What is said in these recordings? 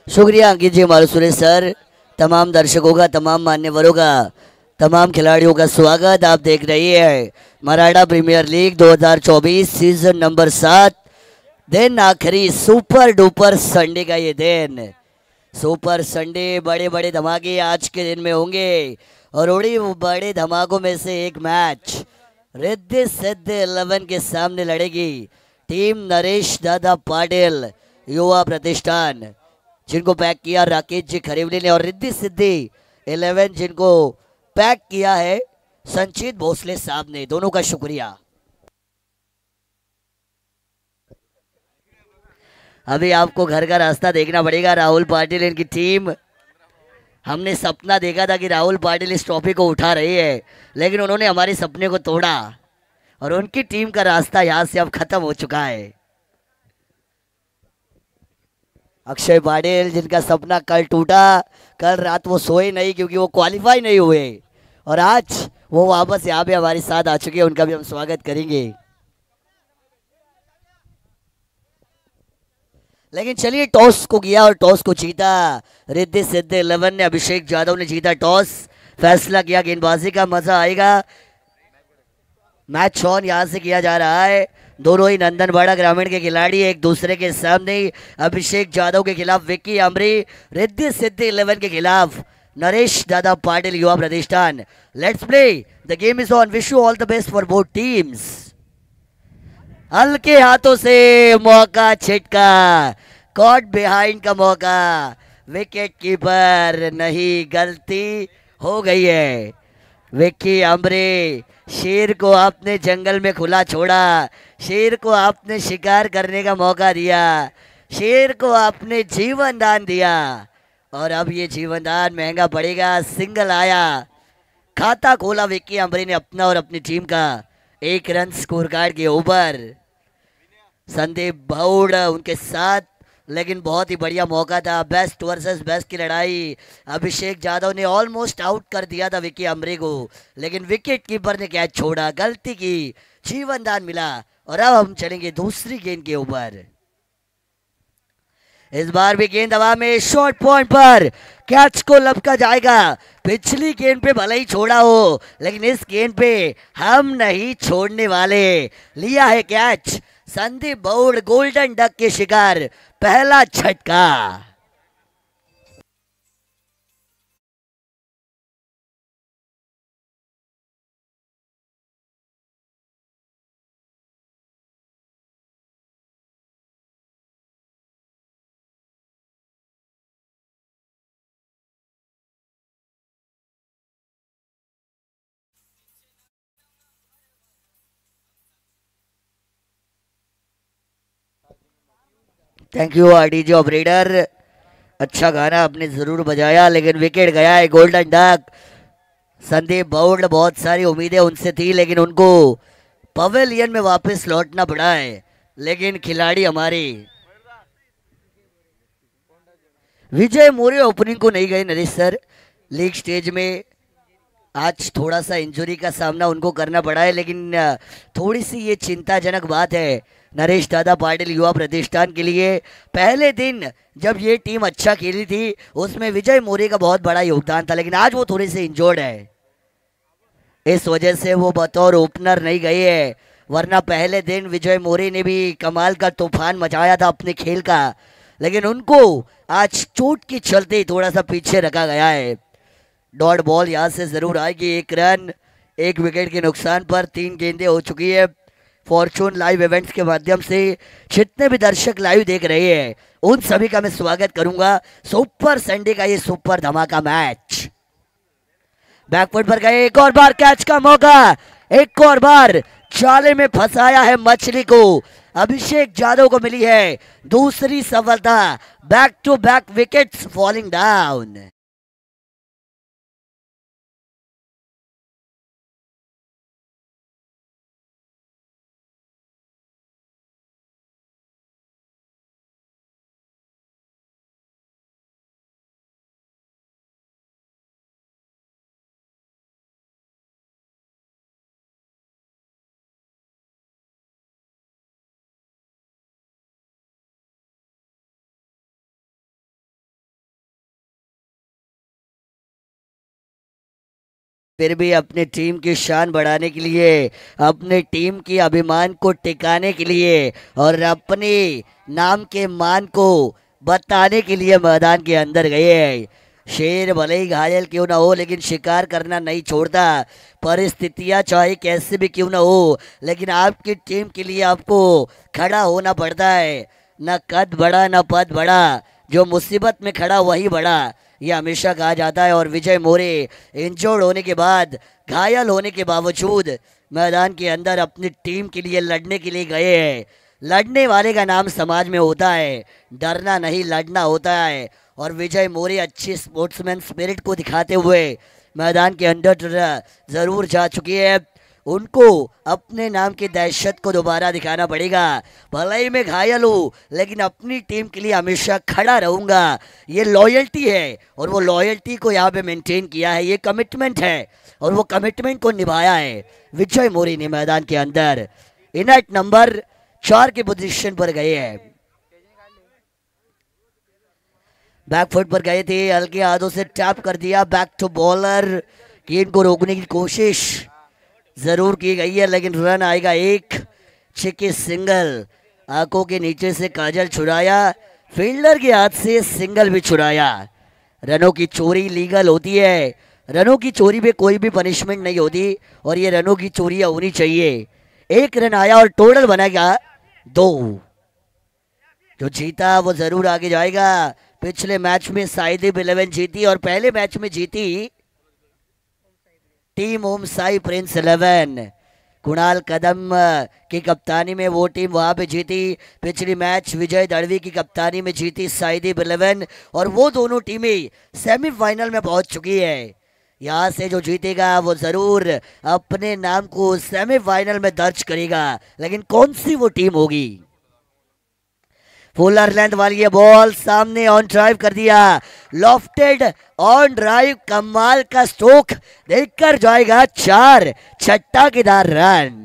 शुक्रिया अंकित जी हमारे सुरेश सर। तमाम दर्शकों का, तमाम मान्यवरों का, तमाम खिलाड़ियों का स्वागत। आप देख रही है Maratha premier league 2024 season number 7। दिन आखिरी सुपर डुपर संडे का ये दिन, सुपर संडे। बड़े बड़े धमाके आज के दिन में होंगे और उड़ी बड़े धमाकों में से एक मैच रिद्धि सिद्धि 11 के सामने लड़ेगी टीम नरेश दादा पाटिल युवा प्रतिष्ठान, जिनको पैक किया राकेश जी खरेवली ने, और रिद्धि सिद्धि 11 जिनको पैक किया है संचित भोसले साहब ने। दोनों का शुक्रिया। अभी आपको घर का रास्ता देखना पड़ेगा। राहुल पाटिल इनकी टीम, हमने सपना देखा था कि राहुल पाटिल इस ट्रॉफी को उठा रही है, लेकिन उन्होंने हमारे सपने को तोड़ा और उनकी टीम का रास्ता यहां से अब खत्म हो चुका है। अक्षय पाटिल जिनका सपना कल टूटा, कल रात वो सोए नहीं क्योंकि वो क्वालिफाई नहीं हुए, और आज वो वापस यहाँ पे हमारे साथ आ चुके हैं। उनका भी हम स्वागत करेंगे। लेकिन चलिए, टॉस को किया और टॉस को जीता रिद्धि सिद्धि 11 ने। अभिषेक यादव ने जीता टॉस, फैसला किया गेंदबाजी का। मजा आएगा। मैच ऑन यहाँ से किया जा रहा है। दोनों ही नंदनवाड़ा ग्रामीण के खिलाड़ी एक दूसरे के सामने। अभिषेक यादव के खिलाफ विक्की अमरी, रिद्धि सिद्धि 11 के खिलाफ नरेश दादा पाटिल युवा प्रतिष्ठान। Let's play, the game is on. Wish you all the best for both teams. हल्के हाथों से मौका छिटका, कॉट बिहाइंड का मौका। विकेट कीपर नहीं, गलती हो गई है। विक्की अमरे, शेर को आपने जंगल में खुला छोड़ा, शेर को आपने शिकार करने का मौका दिया, शेर को आपने जीवन दान दिया, और अब ये जीवन दान महंगा पड़ेगा। सिंगल आया, खाता खोला विक्की अमरे ने अपना और अपनी टीम का। एक रन स्कोर कार्ड के ऊपर। संदीप भाउड़ उनके साथ, लेकिन बहुत ही बढ़िया मौका था। बेस्ट वर्सेस बेस्ट की लड़ाई। अभिषेक यादव ने ऑलमोस्ट आउट कर दिया था विक्की अमरे को, लेकिन विकेट कीपर ने कैच छोड़ा, गलती की, जीवन दान मिला। और अब हम चलेंगे दूसरी गेंद के ऊपर। इस बार भी गेंद हवा में, शॉर्ट पॉइंट पर कैच को लपका जाएगा। पिछली गेंद पे भले ही छोड़ा हो, लेकिन इस गेंद पे हम नहीं छोड़ने वाले। लिया है कैच। संदीप बौड़ गोल्डन डक के शिकार, पहला झटका। Thank you RDG operator. अच्छा गाना आपने जरूर बजाया, लेकिन विकेट गया है। Golden duck. संदीप बौड़, बहुत सारी उम्मीदें उनसे थी, लेकिन उनको पवेलियन में वापस लौटना पड़ा है। लेकिन खिलाड़ी हमारे विजय मौर्य ओपनिंग को नहीं गए नरेश सर। लीग स्टेज में आज थोड़ा सा इंजरी का सामना उनको करना पड़ा है, लेकिन थोड़ी सी ये चिंताजनक बात है नरेश दादा पाटिल युवा प्रतिष्ठान के लिए। पहले दिन जब ये टीम अच्छा खेली थी, उसमें विजय मौर्य का बहुत बड़ा योगदान था, लेकिन आज वो थोड़े से इंजर्ड है, इस वजह से वो बतौर ओपनर नहीं गए है। वरना पहले दिन विजय मौर्य ने भी कमाल का तूफान मचाया था अपने खेल का, लेकिन उनको आज चोट के चलते थोड़ा सा पीछे रखा गया है। डॉट बॉल यहाँ से जरूर आएगी। एक रन, एक विकेट के नुकसान पर 3 गेंदें हो चुकी है। फॉर्चून लाइव इवेंट्स के माध्यम से जितने भी दर्शक लाइव देख रहे हैं, उन सभी का मैं स्वागत करूंगा। सुपर संडे का ये सुपर धमाका मैच। बैकफुट पर गए, एक और बार कैच का मौका, एक और बार जाले में फंसाया है मछली को। अभिषेक यादव को मिली है दूसरी सफलता। Back to back wickets falling down. फिर भी अपने टीम की शान बढ़ाने के लिए, अपने टीम की अभिमान को टिकाने के लिए और अपने नाम के मान को बताने के लिए मैदान के अंदर गए। शेर भले ही घायल क्यों ना हो लेकिन शिकार करना नहीं छोड़ता। परिस्थितियां चाहे कैसे भी क्यों ना हो लेकिन आपकी टीम के लिए आपको खड़ा होना पड़ता है। न कद बड़ा न पद बड़ा, जो मुसीबत में खड़ा वही बड़ा, ये हमेशा कहा जाता है। और विजय मोरे इंजर्ड होने के बाद, घायल होने के बावजूद मैदान के अंदर अपनी टीम के लिए लड़ने के लिए गए हैं। लड़ने वाले का नाम समाज में होता है, डरना नहीं लड़ना होता है। और विजय मोरे अच्छी स्पोर्ट्समैन स्पिरिट को दिखाते हुए मैदान के अंदर ज़रूर जा चुकी है। उनको अपने नाम की दहशत को दोबारा दिखाना पड़ेगा। भले ही मैं घायल हूँ लेकिन अपनी टीम के लिए हमेशा खड़ा रहूँगा, ये लॉयल्टी है। और वो लॉयल्टी को यहाँ पे मेंटेन किया है, ये कमिटमेंट है और वो कमिटमेंट को निभाया है विजय मोरे ने मैदान के अंदर। इनएट नंबर 4 की पोजीशन पर गए हैं, बैक फुट पर गए थे, हल्के हाथों से टैप कर दिया। बैक टू बॉलर, गेंद को रोकने की कोशिश जरूर की गई है लेकिन रन आएगा एक। छिके सिंगल, आंखों के नीचे से काजल छुड़ाया, फील्डर के हाथ से सिंगल भी छुड़ाया। रनों की चोरी लीगल होती है, रनों की चोरी पे कोई भी पनिशमेंट नहीं होती और ये रनों की चोरियां होनी चाहिए। एक रन आया और टोटल बनेगा 2। जो जीता वो जरूर आगे जाएगा। पिछले मैच में साइदीप 11 जीती और पहले मैच में जीती टीम ओम साई प्रिंस 11। कुणाल कदम की कप्तानी में वो टीम वहां पे जीती। पिछली मैच विजय दड़वी की कप्तानी में जीती साइदीप 11 और वो दोनों टीमें सेमीफाइनल में पहुंच चुकी है। यहाँ से जो जीतेगा वो जरूर अपने नाम को सेमीफाइनल में दर्ज करेगा, लेकिन कौन सी वो टीम होगी। फुलर लेंथ वाली ये बॉल सामने ऑन ड्राइव कर दिया, लॉफ्टेड ऑन ड्राइव, कमाल का स्ट्रोक देखकर जाएगा 4, छठा केदार रन।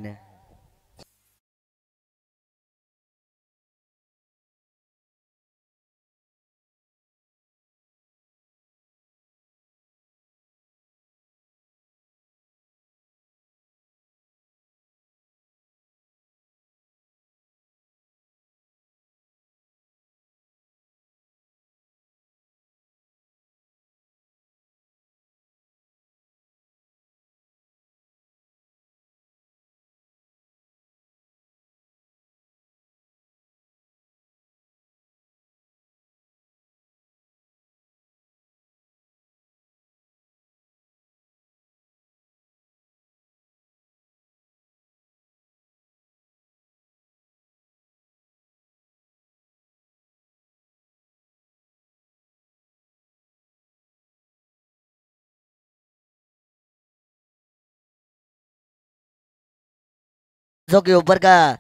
के ऊपर का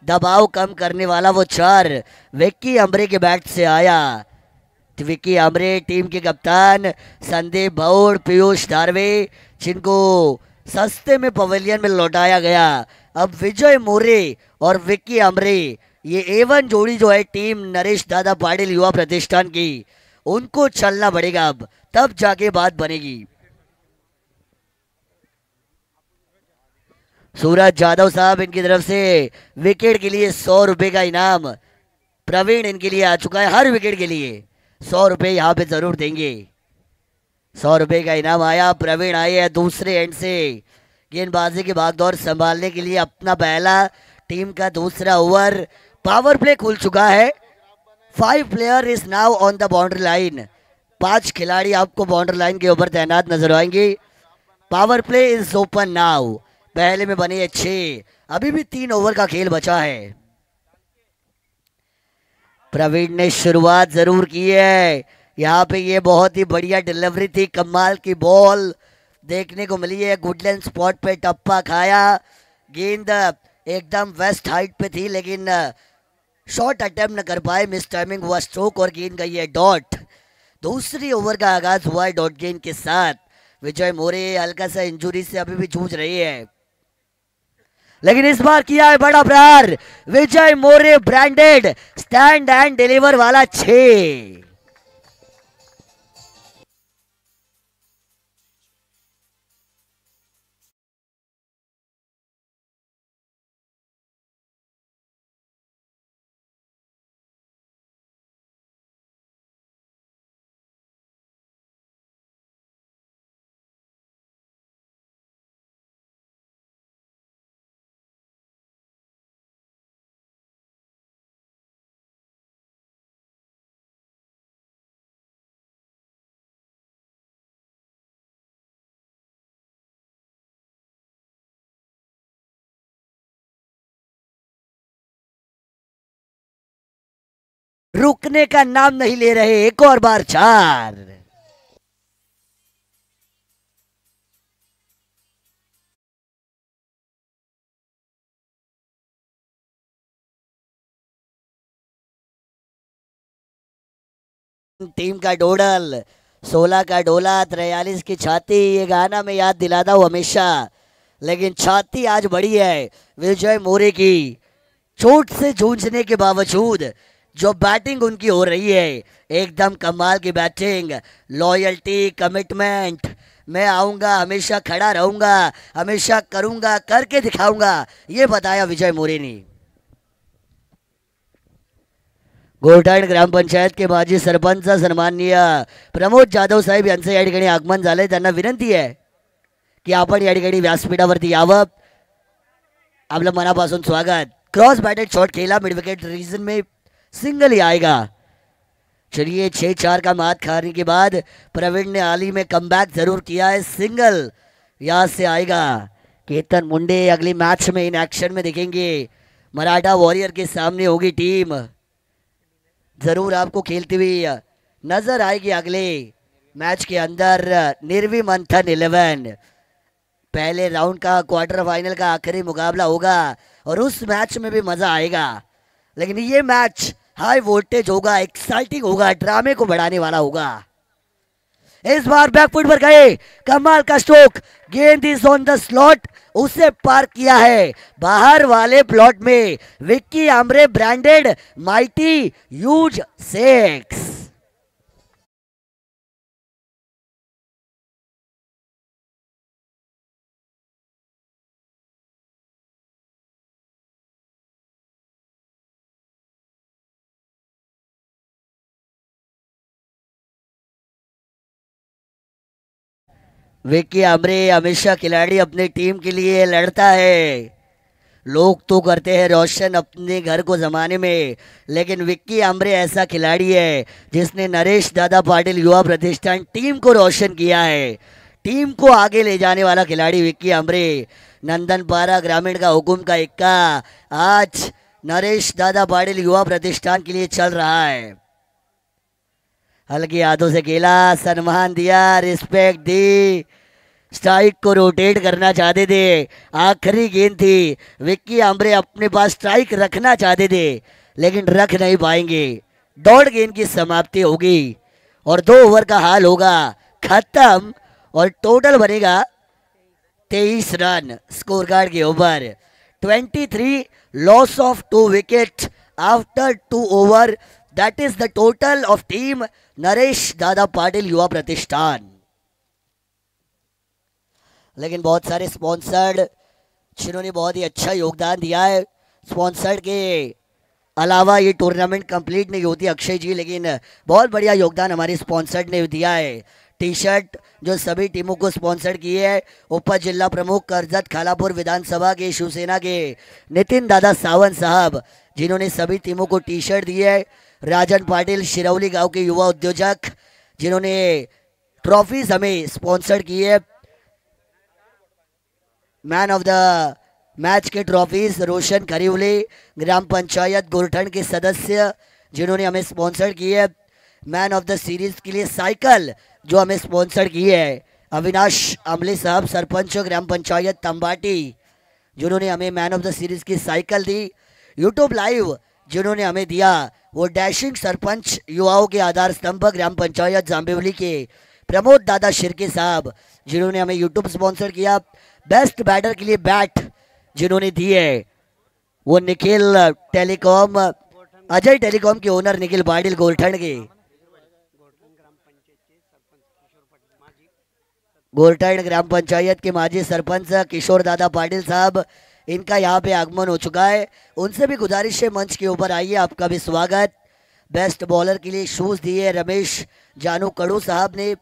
दबाव कम करने वाला वो 4 विक्की अमरे के बैट से आया। विक्की अमरे टीम के कप्तान, संदीप भौड़, पीयूष धारवे, जिनको सस्ते में पवेलियन में लौटाया गया। अब विजय मोरे और विक्की अमरे, ये एवन जोड़ी जो है टीम नरेश दादा पाटिल युवा प्रतिष्ठान की, उनको चलना पड़ेगा अब, तब जाके बात बनेगी। सूरज यादव साहब इनकी तरफ से विकेट के लिए 100 रुपए का इनाम प्रवीण इनके लिए आ चुका है। हर विकेट के लिए 100 रुपए यहाँ पे जरूर देंगे। 100 रुपए का इनाम आया, प्रवीण आए हैं दूसरे एंड से गेंदबाजी की भागदौड़ संभालने के लिए। अपना पहला, टीम का दूसरा ओवर, पावर प्ले खुल चुका है। 5 player is now on the boundary line. 5 खिलाड़ी आपको बाउंड्री लाइन के ऊपर तैनात नजर आएंगे। Power play is open now. पहले में बने 6, अभी भी 3 ओवर का खेल बचा है। प्रवीण ने शुरुआत जरूर की है। यहाँ पे ये बहुत ही बढ़िया डिलीवरी थी, कमाल की बॉल देखने को मिली है। गुडलैंड स्पॉट पे टप्पा खाया, गेंद एकदम वेस्ट हाइट पे थी लेकिन शॉट अटेम्प्ट न कर पाए, मिस टाइमिंग हुआ स्ट्रोक और गेंद गई है डॉट। दूसरी ओवर का आगाज हुआ है डॉट गेंद के साथ। विजय मोरे हल्का सा इंजुरी से अभी भी जूझ रही है लेकिन इस बार किया है बड़ा प्रहार। विजय मोरे ब्रांडेड स्टैंड एंड डिलीवर वाला 6। रुकने का नाम नहीं ले रहे। एक और बार 4। टीम का टोटल 16 का डोला, 43 की छाती। ये गाना मैं याद दिलाता हूँ हमेशा, लेकिन छाती आज बड़ी है विजय मोरे की। चोट से जूझने के बावजूद जो बैटिंग उनकी हो रही है, एकदम कमाल की बैटिंग, लॉयल्टी, कमिटमेंट। मैं आऊंगा, हमेशा खड़ा रहूंगा, हमेशा करूंगा, करके दिखाऊंगा, ये बताया विजय मोरे ने। गोरठाण ग्राम पंचायत के माजी सरपंच सन्माननीय प्रमोद जाधव साहेब यांचं या ठिकाणी आगमन झालंय। त्यांना विनंती आहे की आपण या ठिकाणी व्यासपीठावरती यावं। आपलं मनापासून स्वागत। क्रॉस बैटेड शॉट खेला, मिड विकेट रीजन में सिंगल ही आएगा। चलिए 6-4 का मात खाने के बाद प्रवीण ने हाल ही में कमबैक जरूर किया है, सिंगल यहां से आएगा। केतन मुंडे अगली मैच में इन एक्शन में दिखेंगे। मराठा वॉरियर के सामने होगी टीम, जरूर आपको खेलती हुई नजर आएगी अगले मैच के अंदर। निर्वी मंथन 11 पहले राउंड का क्वार्टर फाइनल का आखिरी मुकाबला होगा और उस मैच में भी मजा आएगा, लेकिन ये मैच हाई वोल्टेज होगा, एक्साइटिंग होगा, ड्रामे को बढ़ाने वाला होगा। इस बार बैकफुट पर गए, कमाल का स्ट्रोक, गेंद इज ऑन द स्लॉट, उसे पार किया है बाहर वाले प्लॉट में। Vicky Amre branded mighty use 6। Vicky Amre हमेशा खिलाड़ी अपने टीम के लिए लड़ता है। लोग तो करते हैं रोशन अपने घर को जमाने में, लेकिन विक्की आमरे ऐसा खिलाड़ी है जिसने नरेश दादा पाटिल युवा प्रतिष्ठान टीम को रोशन किया है। टीम को आगे ले जाने वाला खिलाड़ी विक्की आमरे। नंदनपारा ग्रामीण का हुकुम का इक्का आज नरेश दादा पाटिल युवा प्रतिष्ठान के लिए चल रहा है। हल्के हाथों से खेला, सम्मान दिया, रिस्पेक्ट दी, स्ट्राइक को रोटेट करना चाहते थे। आखिरी गेंद थी, विक्की आमरे अपने पास स्ट्राइक रखना चाहते थे लेकिन रख नहीं पाएंगे। दौड़ गेंद की समाप्ति होगी और 2 ओवर का हाल होगा खत्म और टोटल बनेगा 23 रन स्कोर कार्ड के ऊपर। 23 loss of 2 wicket after 2 over, that is the total of team Naresh दादा पाटिल युवा प्रतिष्ठान। लेकिन बहुत सारे स्पॉन्सर्ड जिन्होंने बहुत ही अच्छा योगदान दिया है। स्पॉन्सर्ड के अलावा ये टूर्नामेंट कंप्लीट नहीं होती अक्षय जी, लेकिन बहुत बढ़िया योगदान हमारे स्पॉन्सर्ड ने दिया है। टी शर्ट जो सभी टीमों को स्पॉन्सर किए है, उप जिला प्रमुख कर्जत खालापुर विधानसभा के शिवसेना के नितिन दादा सावंत साहब जिन्होंने सभी टीमों को टी शर्ट दिए है। राजन पाटिल शिरौली गांव के युवा उद्योजक जिन्होंने ट्रॉफीज हमें स्पॉन्सर की है। मैन ऑफ द मैच के ट्रॉफीज रोशन खरीवले ग्राम पंचायत गोरठन के सदस्य जिन्होंने हमें स्पॉन्सर की है। मैन ऑफ द सीरीज के लिए साइकिल जो हमें स्पॉन्सर की है अविनाश अमले साहब सरपंच ग्राम पंचायत तंबाटी जिन्होंने हमें मैन ऑफ द सीरीज की साइकिल दी। यूट्यूब लाइव जिन्होंने हमें दिया वो डैशिंग सरपंच युवाओं के आधार स्तंभ ग्राम पंचायत जाम्बिवली के प्रमोद दादा शिर्के साहब जिन्होंने हमें यूट्यूब स्पॉन्सर किया। बेस्ट बैटर के लिए बैट जिन्होंने दी है वो निखिल टेलीकॉम अजय टेलीकॉम के ओनर निखिल पाटिल गोरठन के गोरठन ग्राम पंचायत के माजी सरपंच किशोर दादा पाटिल साहब, इनका यहाँ पे आगमन हो चुका है। उनसे भी गुजारिश है मंच के ऊपर आइए, आपका भी स्वागत। बेस्ट बॉलर के लिए शूज़ दिए रमेश जानू कड़ू साहब ने।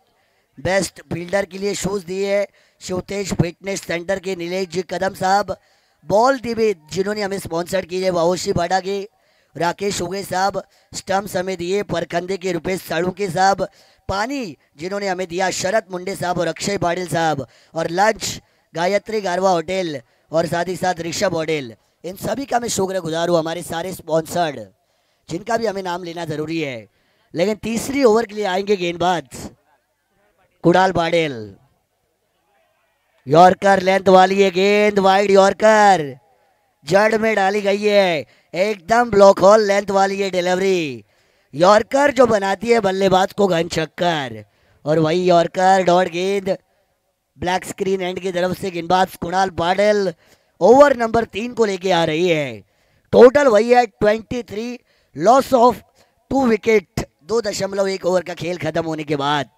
बेस्ट फील्डर के लिए शूज़ दिए शिवतेज फिटनेस सेंटर के नीलेश जी कदम साहब। बॉल दिए जिन्होंने हमें स्पॉन्सर की है वाओशी बाडा के राकेश उगे साहब। स्टम्प्स हमें दिए परखंदे के रुपेश साड़ूके साहब। पानी जिन्होंने हमें दिया शरद मुंडे साहब और अक्षय पाटिल साहब। और लंच गायत्री गारवा होटल और साथ ही साथ ऋषभ होटल। इन सभी का मैं शुक्रगुजार हूँ, हमारे सारे स्पॉन्सर्ड जिनका भी हमें नाम लेना जरूरी है। लेकिन तीसरी ओवर के लिए आएंगे गेंदबाज कुणाल पाटिल। यॉर्कर लेंथ वाली है गेंद, वाइड यॉर्कर जड़ में डाली गई है, एकदम ब्लॉक हॉल लेंथ वाली है डिलीवरी। यॉर्कर जो बनाती है बल्लेबाज को घन छक्कर, और वही यॉर्कर डॉट गेंद ब्लैक स्क्रीन एंड की तरफ से गेंदबाज कुणाल पाटिल ओवर नंबर 3 को लेके आ रही है। टोटल वही है 23, लॉस ऑफ 2 विकेट 2.1 ओवर का खेल खत्म होने के बाद।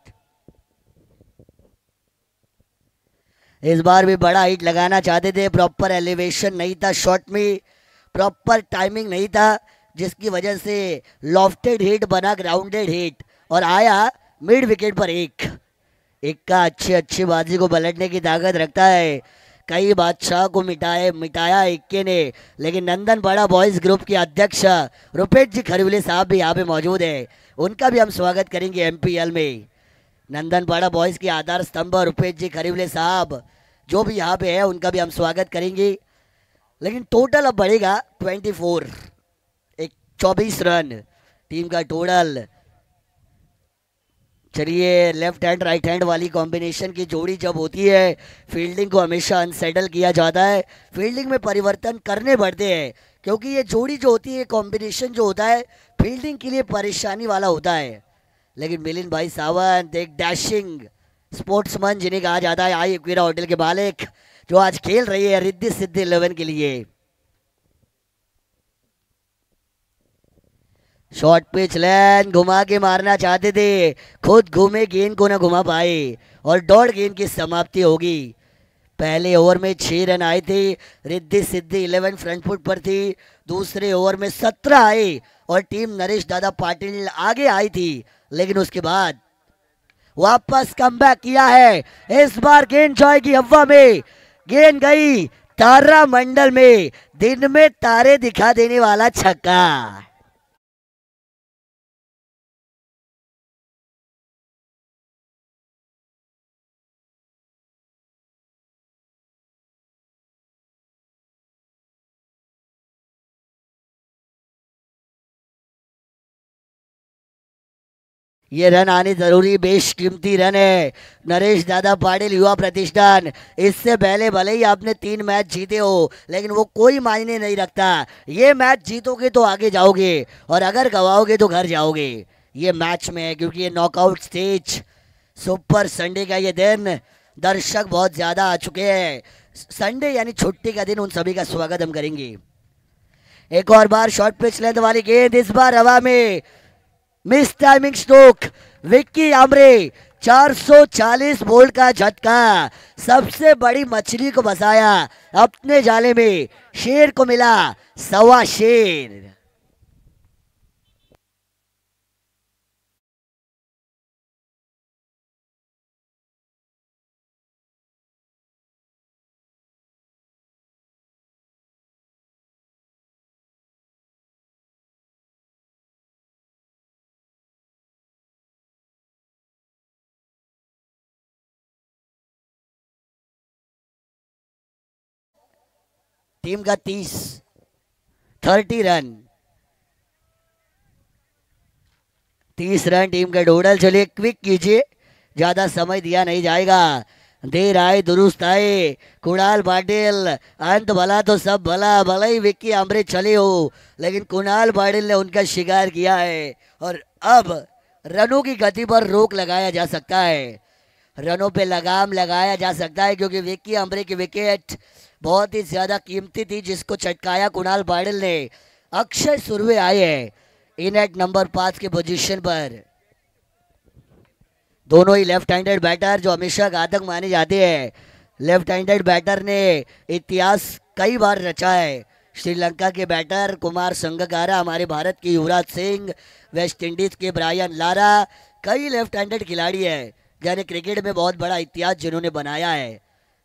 इस बार भी बड़ा हिट लगाना चाहते थे, प्रॉपर एलिवेशन नहीं था शॉट में, प्रॉपर टाइमिंग नहीं था, जिसकी वजह से लॉफ्टेड हिट बना ग्राउंडेड हिट, और आया मिड विकेट पर एक का अच्छी बाजी को पलटने की ताकत रखता है। कई बादशाह को मिटाया इक्के ने, लेकिन नंदन पाड़ा बॉयज ग्रुप के अध्यक्ष रुपेश जी खरीवले साहब भी यहाँ पे मौजूद है, उनका भी हम स्वागत करेंगे एमपीएल में। नंदन पाड़ा बॉयज के आधार स्तंभ रुपेश जी खरीवले साहब जो भी यहाँ पे है, उनका भी हम स्वागत करेंगे। लेकिन टोटल अब बढ़ेगा 24, 24 रन टीम का टोटल। चलिए, लेफ्ट हैंड राइट हैंड वाली कॉम्बिनेशन की जोड़ी जब होती है, फील्डिंग को हमेशा अनसेटल किया जाता है, फील्डिंग में परिवर्तन करने पड़ते हैं, क्योंकि ये जोड़ी जो होती है, कॉम्बिनेशन जो होता है, फील्डिंग के लिए परेशानी वाला होता है। लेकिन मिलिंद भाई सावंत एक डैशिंग स्पोर्ट्समैन जिन्हें कहा जाता है, आई इक्विरा होटल के मालिक, जो आज खेल रही है रिद्धि सिद्धि 11 के लिए। शॉर्ट पिच लाइन घुमा के मारना चाहते थे, खुद घूमे गेंद को ना घुमा पाए, और डॉट गेंद की समाप्ति होगी। पहले ओवर में 6 रन आए थे, रिद्धि सिद्धि 11 फ्रंट फुट पर थी। दूसरे ओवर में 17 आए और टीम नरेश दादा पाटिल आगे आई थी, लेकिन उसके बाद वापस कमबैक किया है। इस बार गेंद जाएगी हवा में, गेंद गई तारा मंडल में, दिन में तारे दिखा देने वाला छक्का। ये रन आने जरूरी, बेशकीमती रन है। नरेश दादा पाटिल युवा प्रतिष्ठान, इससे पहले भले ही आपने 3 मैच जीते हो, लेकिन वो कोई मायने नहीं रखता। ये मैच जीतोगे तो आगे जाओगे, और अगर गवाओगे तो घर जाओगे। ये मैच में है, क्योंकि ये नॉकआउट स्टेज, सुपर संडे का ये दिन, दर्शक बहुत ज्यादा आ चुके हैं। संडे यानी छुट्टी का दिन, उन सभी का स्वागत हम करेंगे। एक और बार शॉर्ट पिच लेंथ वाली गेंद, इस बार हवा में, miss timing stroke, Vicky Amre 440 volt का झटका, सबसे बड़ी मछली को फंसाया अपने जाले में, शेर को मिला 1.25 शेर। टीम का 30 रन, 30 रन टीम का टोटल। चलिए क्विक कीजिए, ज्यादा समय दिया नहीं जाएगा। देर आए दुरुस्त आए, कुणाल पाटिल, अंत भला तो सब भला, भला ही विक्की आमरे चले हो, लेकिन कुणाल पाटिल ने उनका शिकार किया है, और अब रनों की गति पर रोक लगाया जा सकता है, रनों पे लगाम लगाया जा सकता है, क्योंकि विक्की आमरे की विकेट बहुत ही ज्यादा कीमती थी, जिसको चटकाया कुणाल पाटिल ने। अक्षय सुरवे आए हैं इन एट नंबर 5 के पोजीशन पर, दोनों ही लेफ्ट हैंडेड बैटर जो हमेशा घातक माने जाते हैं। लेफ्ट हैंडेड बैटर ने इतिहास कई बार रचा है। श्रीलंका के बैटर कुमार संगकारा, हमारे भारत के युवराज सिंह, वेस्ट इंडीज के ब्रायन लारा, कई लेफ्ट हैंडेड खिलाड़ी है यानी क्रिकेट में बहुत बड़ा इतिहास जिन्होंने बनाया है।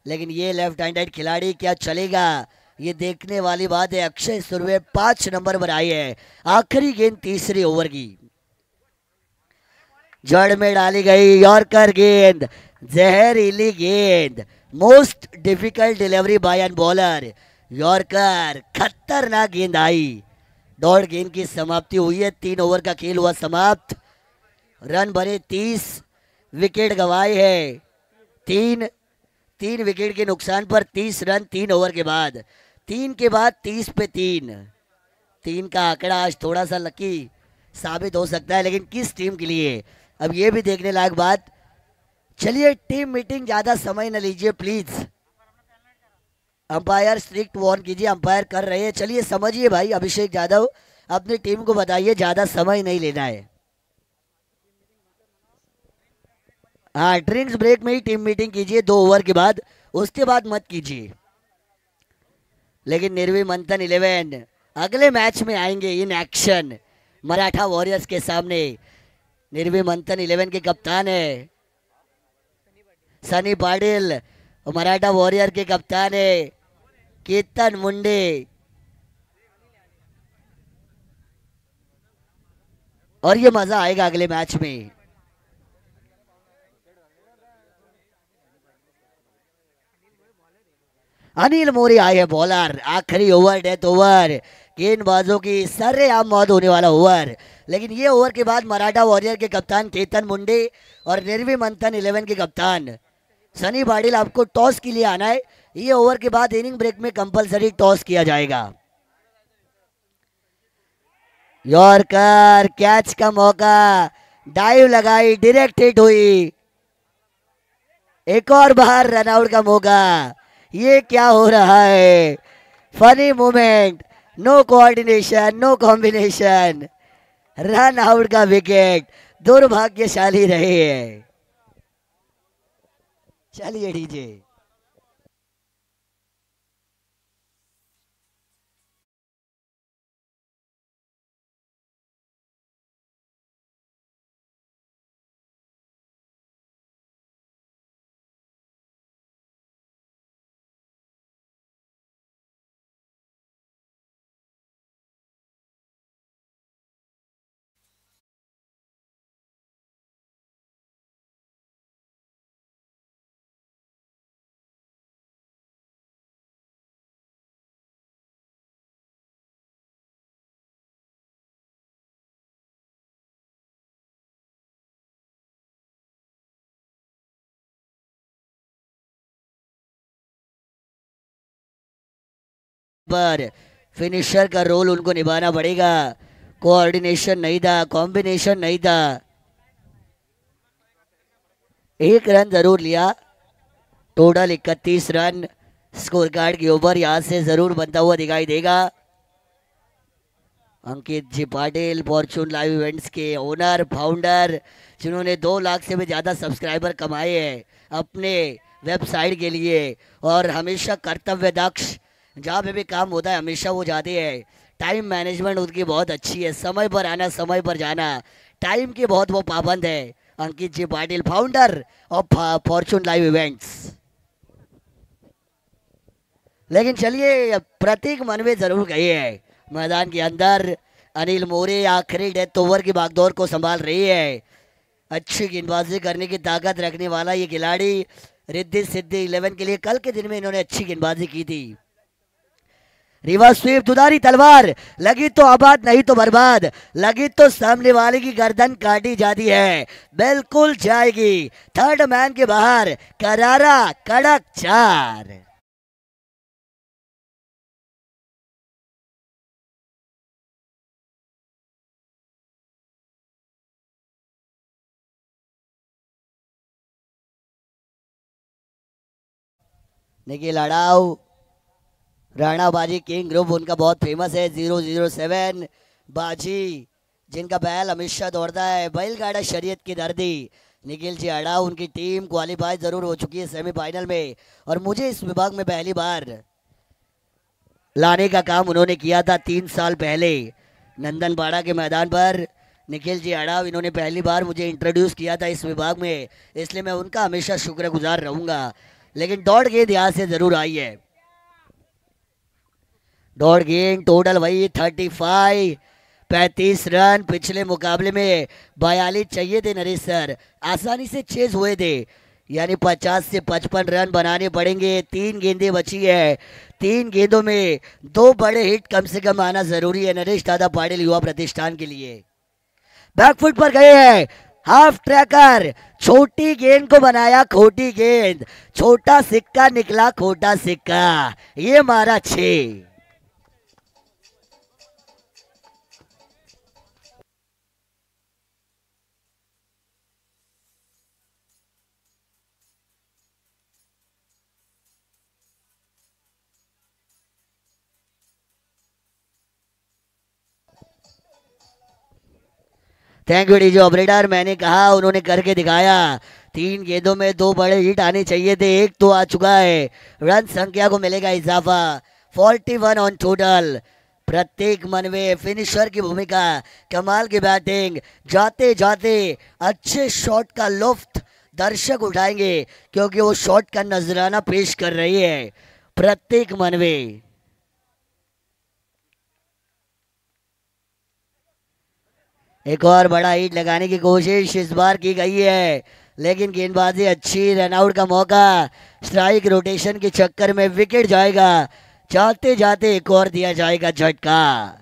लेकिन ये लेफ्ट हैंडेड खिलाड़ी क्या चलेगा, ये देखने वाली बात है। अक्षय सुरवे 5 नंबर पर आई है, आखिरी गेंद तीसरे ओवर की, जड़ में डाली गई यॉर्कर गेंद, जहरीली गेंद, most difficult delivery by an bowler, yorker, खतरनाक गेंद आई, दौड़ गेंद की समाप्ति हुई है, 3 ओवर का खेल हुआ समाप्त। रन बने 30, विकेट गंवाए है 3। 3 विकेट के नुकसान पर 30 रन 3 ओवर के बाद। 3 के बाद 30 पे 3। 3 का आंकड़ा आज थोड़ा सा लकी साबित हो सकता है, लेकिन किस टीम के लिए अब ये भी देखने लायक बात। चलिए टीम मीटिंग, ज्यादा समय न लीजिए प्लीज। अंपायर स्ट्रिक्ट वार्न कीजिए, अंपायर कर रहे हैं। चलिए समझिए भाई, अभिषेक यादव अपनी टीम को बताइए, ज्यादा समय नहीं लेना है। हाँ, ड्रिंक्स ब्रेक में ही टीम मीटिंग कीजिए 2 ओवर के बाद, उसके बाद मत कीजिए। लेकिन निर्वी मंथन 11 अगले मैच में आएंगे इन एक्शन मराठा वॉरियर्स के सामने। निर्वी मंथन 11 के कप्तान है सनी पाटिल, मराठा वॉरियर के कप्तान है केतन मुंडे। और ये मजा आएगा अगले मैच में। अनिल मोरे आए हैं बॉलर, आखिरी ओवर, डेथ ओवर, गेंदबाजों की सरेआम मौत होने वाला ओवर। लेकिन ये ओवर के बाद मराठा वॉरियर के कप्तान केतन मुंडे और निर्वी मंथन 11 के कप्तान सनी पाटिल, आपको टॉस के लिए आना है। ये ओवर के बाद इनिंग ब्रेक में कंपलसरी टॉस किया जाएगा। यॉर्कर, कैच का मौका, डाइव लगाई, डायरेक्ट हिट हुई, एक और बाहर रनआउट का मौका। ये क्या हो रहा है? Funny moment, no coordination, no combination, run out का विकेट, दुर्भाग्यशाली रहे हैं। चलिए डीजे। पर फिनिशर का रोल उनको निभाना पड़ेगा। कोऑर्डिनेशन नहीं था, कॉम्बिनेशन नहीं था। 1 रन जरूर लिया, टोटल 31 रन स्कोर कार्ड के ऊपर यहां से जरूर बनता हुआ दिखाई देगा। अंकित ji Patil, Fortune Live events के ओनर फाउंडर, जिन्होंने 2 लाख से भी ज़्यादा सब्सक्राइबर कमाए हैं अपने वेबसाइट के लिए, और हमेशा कर्तव्य दक्ष, जहाँ पे भी काम होता है हमेशा वो जाते हैं। टाइम मैनेजमेंट उनकी बहुत अच्छी है, समय पर आना, समय पर जाना, टाइम के बहुत वो पाबंद है। Ankit ji Patil, founder of Fortune Live Events. लेकिन चलिए, प्रतीक मनवे जरूर गए हैं मैदान के अंदर। अनिल मोरे आखिरी डेथ ओवर की भागदौड़ को संभाल रही है। अच्छी गेंदबाजी करने की ताकत रखने वाला ये खिलाड़ी रिद्धि सिद्धि 11 के लिए कल के दिन में इन्होंने अच्छी गेंदबाजी की थी। रिवर्स स्वीप, दुधारी तलवार, लगी तो आबाद नहीं तो बर्बाद, लगी तो सामने वाले की गर्दन काटी जाती है, बिल्कुल जाएगी। थर्ड मैन के बाहर करारा कड़क 4। निखिल अड़ाव, राणा बाजी किंग ग्रुप उनका बहुत फेमस है। 007 बाजी, जिनका बैल हमेशा दौड़ता है, बैलगाड़ा शरीयत की दर्दी निखिल जी अड़ाव, उनकी टीम क्वालिफाई जरूर हो चुकी है सेमीफाइनल में, और मुझे इस विभाग में पहली बार लाने का काम उन्होंने किया था 3 साल पहले नंदनबाड़ा के मैदान पर। निखिल जी अड़ाव, इन्होंने पहली बार मुझे इंट्रोड्यूस किया था इस विभाग में, इसलिए मैं उनका हमेशा शुक्रगुजार रहूंगा। लेकिन दौड़ गेंद यहाँ से जरूर आई है। दौड़ गेंद टोटल वही 35 रन। पिछले मुकाबले में 42 चाहिए थे नरेश सर, आसानी से चेज हुए थे। यानी 50 से 55 रन बनाने पड़ेंगे। 3 गेंदें बची है, 3 गेंदों में 2 बड़े हिट कम से कम आना जरूरी है नरेश दादा पाटिल युवा प्रतिष्ठान के लिए। बैकफुट पर गए हैं, हाफ ट्रैकर, छोटी गेंद को बनाया खोटी गेंद, छोटा सिक्का निकला खोटा सिक्का, ये मारा 6। थैंक यू डीजे ऑपरेटर, मैंने कहा उन्होंने करके दिखाया। 3 गेंदों में 2 बड़े हिट आने चाहिए थे, एक तो आ चुका है। रन संख्या को मिलेगा इजाफा, 41 ऑन टोटल। प्रत्येक मनवे फिनिशर की भूमिका, कमाल की बैटिंग, जाते जाते अच्छे शॉट का लुफ्त दर्शक उठाएंगे क्योंकि वो शॉट का नजराना पेश कर रही है प्रत्येक मनवे। एक और बड़ा हिट लगाने की कोशिश इस बार की गई है, लेकिन गेंदबाजी अच्छी, रनआउट का मौका, स्ट्राइक रोटेशन के चक्कर में विकेट जाएगा। जाते जाते एक और दिया जाएगा झटका।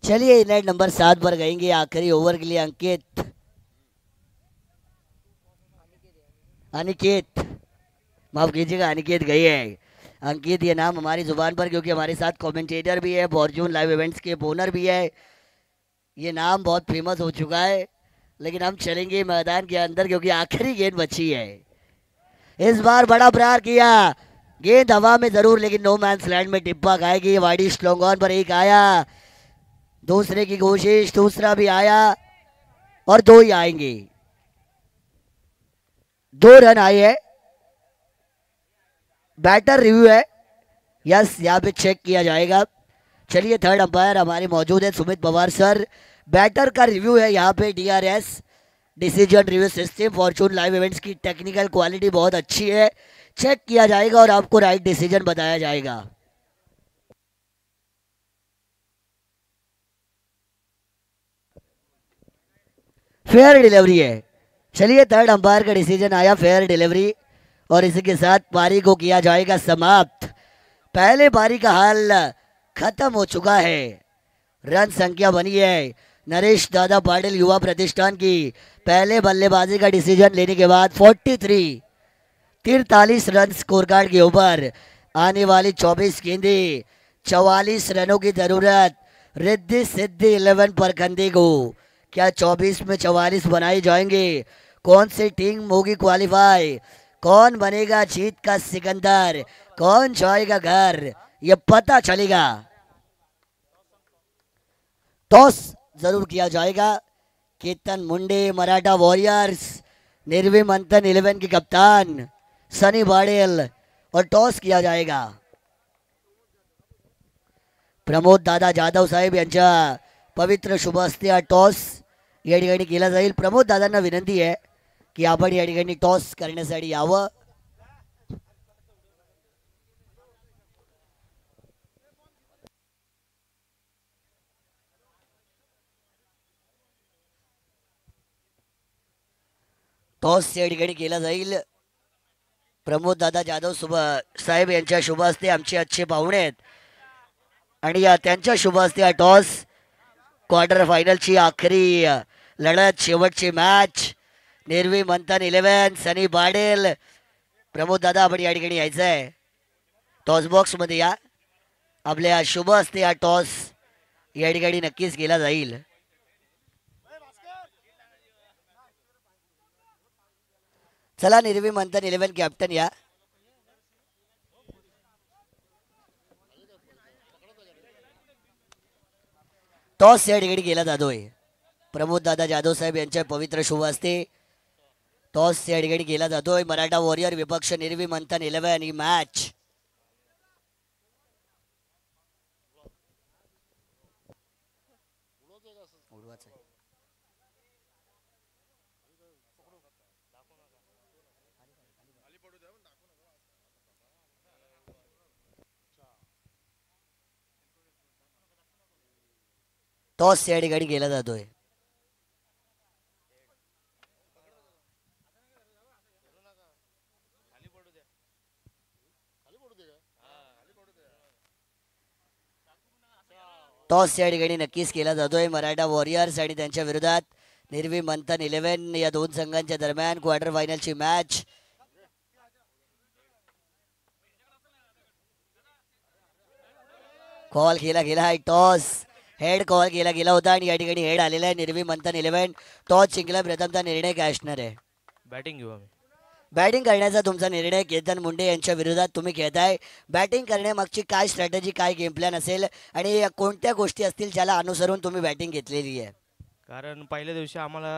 चलिए नेट नंबर 7 पर गएंगे आखिरी ओवर के लिए अंकित, अनिकेत, माफ कीजिएगा अनिकेत गई है। अंकित ये नाम हमारी जुबान पर क्योंकि हमारे साथ कमेंटेटर भी है, फॉर्च्यून लाइव इवेंट्स के ओनर भी है, ये नाम बहुत फेमस हो चुका है। लेकिन हम चलेंगे मैदान के अंदर क्योंकि आखिरी गेंद बची है। इस बार बड़ा प्रहार किया, गेंद हवा में जरूर लेकिन नो मैंस लैंड में टिप्पा खाएगी। वाइडी स्लोंग ऑन पर एक आया, दूसरे की कोशिश, दूसरा भी आया और 2 ही आएंगे। 2 रन आए हैं। बैटर रिव्यू है, यस यहाँ पे चेक किया जाएगा। चलिए थर्ड अंपायर हमारे मौजूद है सुमित पवार सर, बैटर का रिव्यू है यहाँ पे। DRS decision review system Fortune Live events की टेक्निकल क्वालिटी बहुत अच्छी है, चेक किया जाएगा और आपको राइट डिसीजन बताया जाएगा। फेयर डिलीवरी है। चलिए थर्ड अंपायर का डिसीजन आया फेयर डिलीवरी और इसी के साथ पारी को किया जाएगा समाप्त। पहले पारी का हाल खत्म हो चुका है, रन संख्या बनी है नरेश दादा पाटिल युवा प्रतिष्ठान की पहले बल्लेबाजी का डिसीजन लेने के बाद 43 रन स्कोर कार्ड के ऊपर। आने वाली 24 गेंदे, 44 रनों की जरूरत रिद्धि सिद्धि 11 पर खंदे को। क्या 24 में 44 बनाए जाएंगे? कौन सी टीम होगी क्वालिफाई? कौन बनेगा जीत का सिकंदर? कौन जाएगा घर? ये पता चलेगा। टॉस जरूर किया जाएगा। केतन मुंडे मराठा वॉरियर्स, निर्वी मंथन 11 के कप्तान सनी बाडेल, और टॉस किया जाएगा। प्रमोद दादा जाधव साहेब यांच्या पवित्र शुभ हस्ते हा टॉस या ठिकाणी केला जाईल। प्रमोद दादांना विनंती आहे की आपण या ठिकाणी टॉस करण्यासाठी यावं। टॉस या ठिकाणी केला जाईल। प्रमोद दादा जाधव साहेब यांच्या शुभ हस्ते आमचे अच्छे पाहुणे आहेत आणि त्यांच्या शुभ हस्ते हा टॉस क्वार्टर फायनलची आखरी लढत, शेवटची मॅच, निर्वी मंथन 11 सनी बाडेल। प्रमोद दादा आपण या ठिकाणी यायचं आहे, टॉस बॉक्स मध्ये या। आपल्या शुभ हस्ते हा टॉस या ठिकाणी नक्कीच केला जाईल। चला निर्वी मंथन 11 कॅप्टन या। टॉस या ठिकाणी केला जातोय। प्रमोद दादा जाधव साहेब यांच्या पवित्र शुभ हस्ते टॉस या ठिकाणी केला जातोय मराठा वॉरियर विपक्ष निर्वी मंथन 11 ही मॅच टॉस या ठिकाणी केला जातोय टॉस या ठिकाणी नक्कीच केला जातोय मराठा वॉरियर्स आणि त्यांच्या विरोधात निर्वी मंथन 11 या दोन संघांच्या दरम्यान क्वार्टर फायनलची मॅच कॉल केला गेला आहे टॉस हेड कॉल केला गेला होता आणि या ठिकाणी हेड आलेला आहे निर्वी मंथन 11 टॉस जिंकला प्रथमतः निर्णय काय असणार आहे बॅटिंग घेऊ आम्ही बॅटिंग करण्याचा तुमचा निर्णय केतन मुंडे यांच्या विरोधात तुम्ही खेळताय बॅटिंग करण्यामागची काय स्ट्रॅटेजी काय गेम प्लॅन असेल आणि कोणत्या गोष्टी असतील ज्याला अनुसरून तुम्ही बॅटिंग घेतलेली आहे कारण पहिल्या दिवशी आम्हाला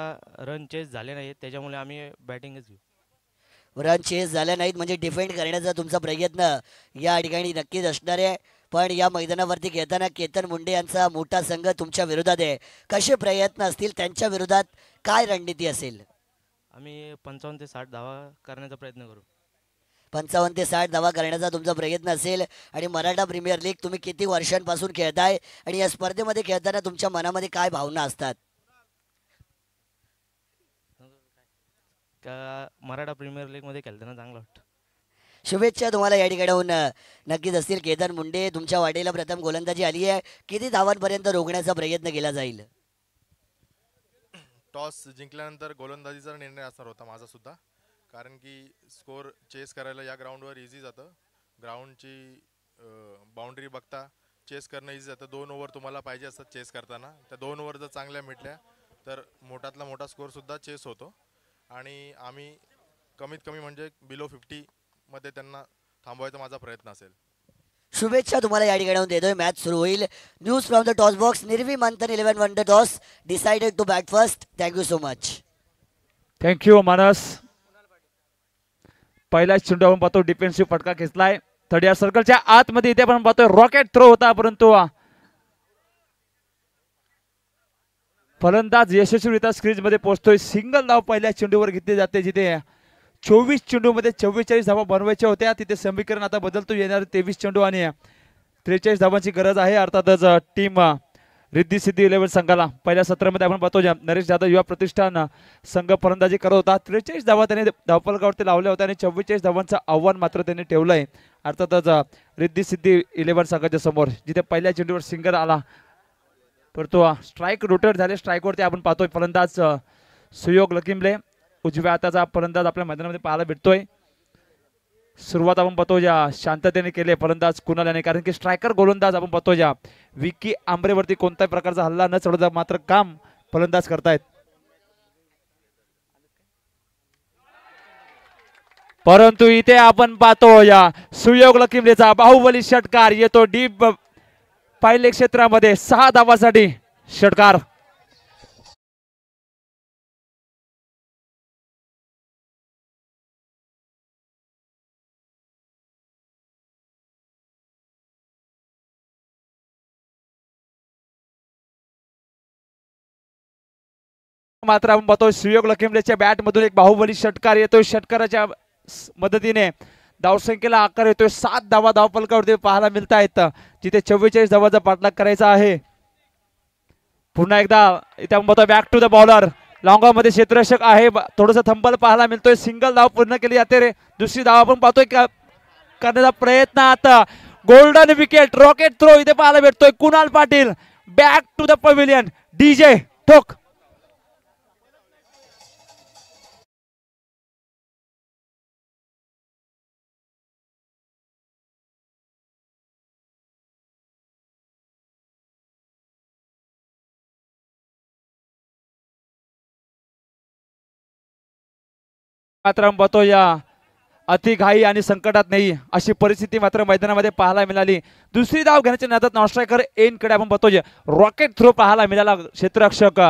रन चेस झाले नाहीत त्याच्यामुळे आम्ही बॅटिंगच घेऊ रन चेस झाल्या नाहीत म्हणजे डिफेंड करण्याचा तुमचा प्रयत्न या ठिकाणी नक्कीच असणार आहे पण या मैदानावरती खेळताना केतन मुंडे यांचा मोठा संघ तुमच्या विरोधात आहे कसे प्रयत्न असतील त्यांच्या विरोधात काय रणनीती असेल आम्ही 55 ते 60 धावा करण्याचा प्रयत्न करू 55 ते 60 धावा करण्याचा तुमचा प्रयत्न असेल आणि मराठा प्रीमियर लीग तुम्ही किती वर्षांपासून खेळताय आणि या स्पर्धेमध्ये खेळताना तुमच्या मनामध्ये काय भावना असतात मराठा प्रीमियर लीग मध्ये खेळताना चांगलं वाटतं शुभेच्छा तुम्हाला या ठिकाणाहून नक्कीच असतील केतन मुंडे तुमच्या वाटेला प्रथम गोलंदाजी आली आहे किती धावांपर्यंत रोखण्याचा प्रयत्न केला जाईल टॉस जिंकल्यानंतर गोलंदाजीचा निर्णय असणार होता माझा सुद्धा कारण की स्कोर चेस करायला या ग्राउंडवर इझी जातं ग्राउंडची बाउंड्री बघता चेस करणं इझी जातं 2 ओव्हर तुम्हाला पाहिजे असतात चेस करताना त्या 2 ओव्हर जर चांगल्या मिटल्या तर मोठातला मोठा स्कोरसुद्धा चेस होतो आणि आम्ही कमीत कमी म्हणजे बिलो 50 मध्ये त्यांना थांबवायचा माझा प्रयत्न असेल शुभेच्छा तुम्हाला या ठिकाणी देतोय मॅच सुरू होईल news from the toss box Nirvi Manthan 11 won the toss decided to bat first thank you so much thank you Manas पहिला चेंडू आपण पाहतो डिफेन्सिव्ह फटका खेचलाय थर्ड या सर्कलच्या आतमध्ये इथे आपण पाहतोय रॉकेट थ्रो होता परंतु फलंदाज यशस्वीरित्या स्क्रीज मध्ये पोहोचतोय सिंगल धाव पहिल्या चेंडूवर घेतली जाते जिथे 24 चेंडूमध्ये 44 धावा बनवायच्या होत्या तिथे समीकरण आता बदलतो येणार 23 चेंडू आणि 43 धावांची गरज आहे अर्थातच टीम रिद्धी सिद्धी 11 संघाला पहिल्या सत्रामध्ये आपण पाहतो नरेश जाधव युवा प्रतिष्ठान संघ फलंदाजी करत होता 43 धावा त्यांनी धावफलकावरती लावल्या होत्या आणि 44 धावांचं आव्हान मात्र त्यांनी ठेवलंय अर्थातच रिद्धी सिद्धी 11 संघाच्या समोर जिथे पहिल्या चेंडूवर सिंगल आला परंतु स्ट्राईक रोटेट झाले स्ट्राईकवरती आपण पाहतोय फलंदाज सुयोग लकिमले उजव्या हाताचा फलंदाज आपल्या मैदानामध्ये पाहायला भेटतोय सुरुवात आपण पाहतो ज्या शांततेने केले फलंदाज कुणाल याने कारण की स्ट्रायकर गोलंदाज आपण पाहतो ज्या विकी आंबरेवरती कोणत्याही प्रकारचा हल्ला न चढवता मात्र काम फलंदाज करतायत परंतु इथे आपण पाहतो या सुयोग लकिमलेचा बाहुबली षटकार येतो डीप पाहिले क्षेत्रामध्ये 6 धावासाठी षटकार मात्र आपण पाहतो सुयोग लकिमलेच्या बॅट मधून एक बाहुबली षटकार येतोय षटकाराच्या मदतीने धावसंख्येला आकार येतोय 7 धावा धावफलकावरती पाहायला मिळत आहेत जिथे 44 धावाचा पाठलाग करायचा आहे पुन्हा एकदा इथे आपण पाहतो बॅक टू द बॉलर लॉंगा मध्ये क्षेत्ररक्षक आहे थोडंसं थंबल पाहायला मिळतोय सिंगल धाव पूर्ण केली जाते रे दुसरी धाव आपण पाहतोय करण्याचा प्रयत्न आता गोल्डन विकेट रॉकेट थ्रो इथे पाहायला भेटतोय Kunal Patil back to the pavilion DJ ठोक मात्र बतो या अति घाई आणि संकटात नाही अशी परिस्थिती मात्र मैदानामध्ये पाहायला मिळाली दुसरी धाव घेण्याच्या नादात नॉन स्ट्रायकर एन कडे आपण बघतो रॉकेट थ्रो पाहायला मिळाला क्षेत्ररक्षक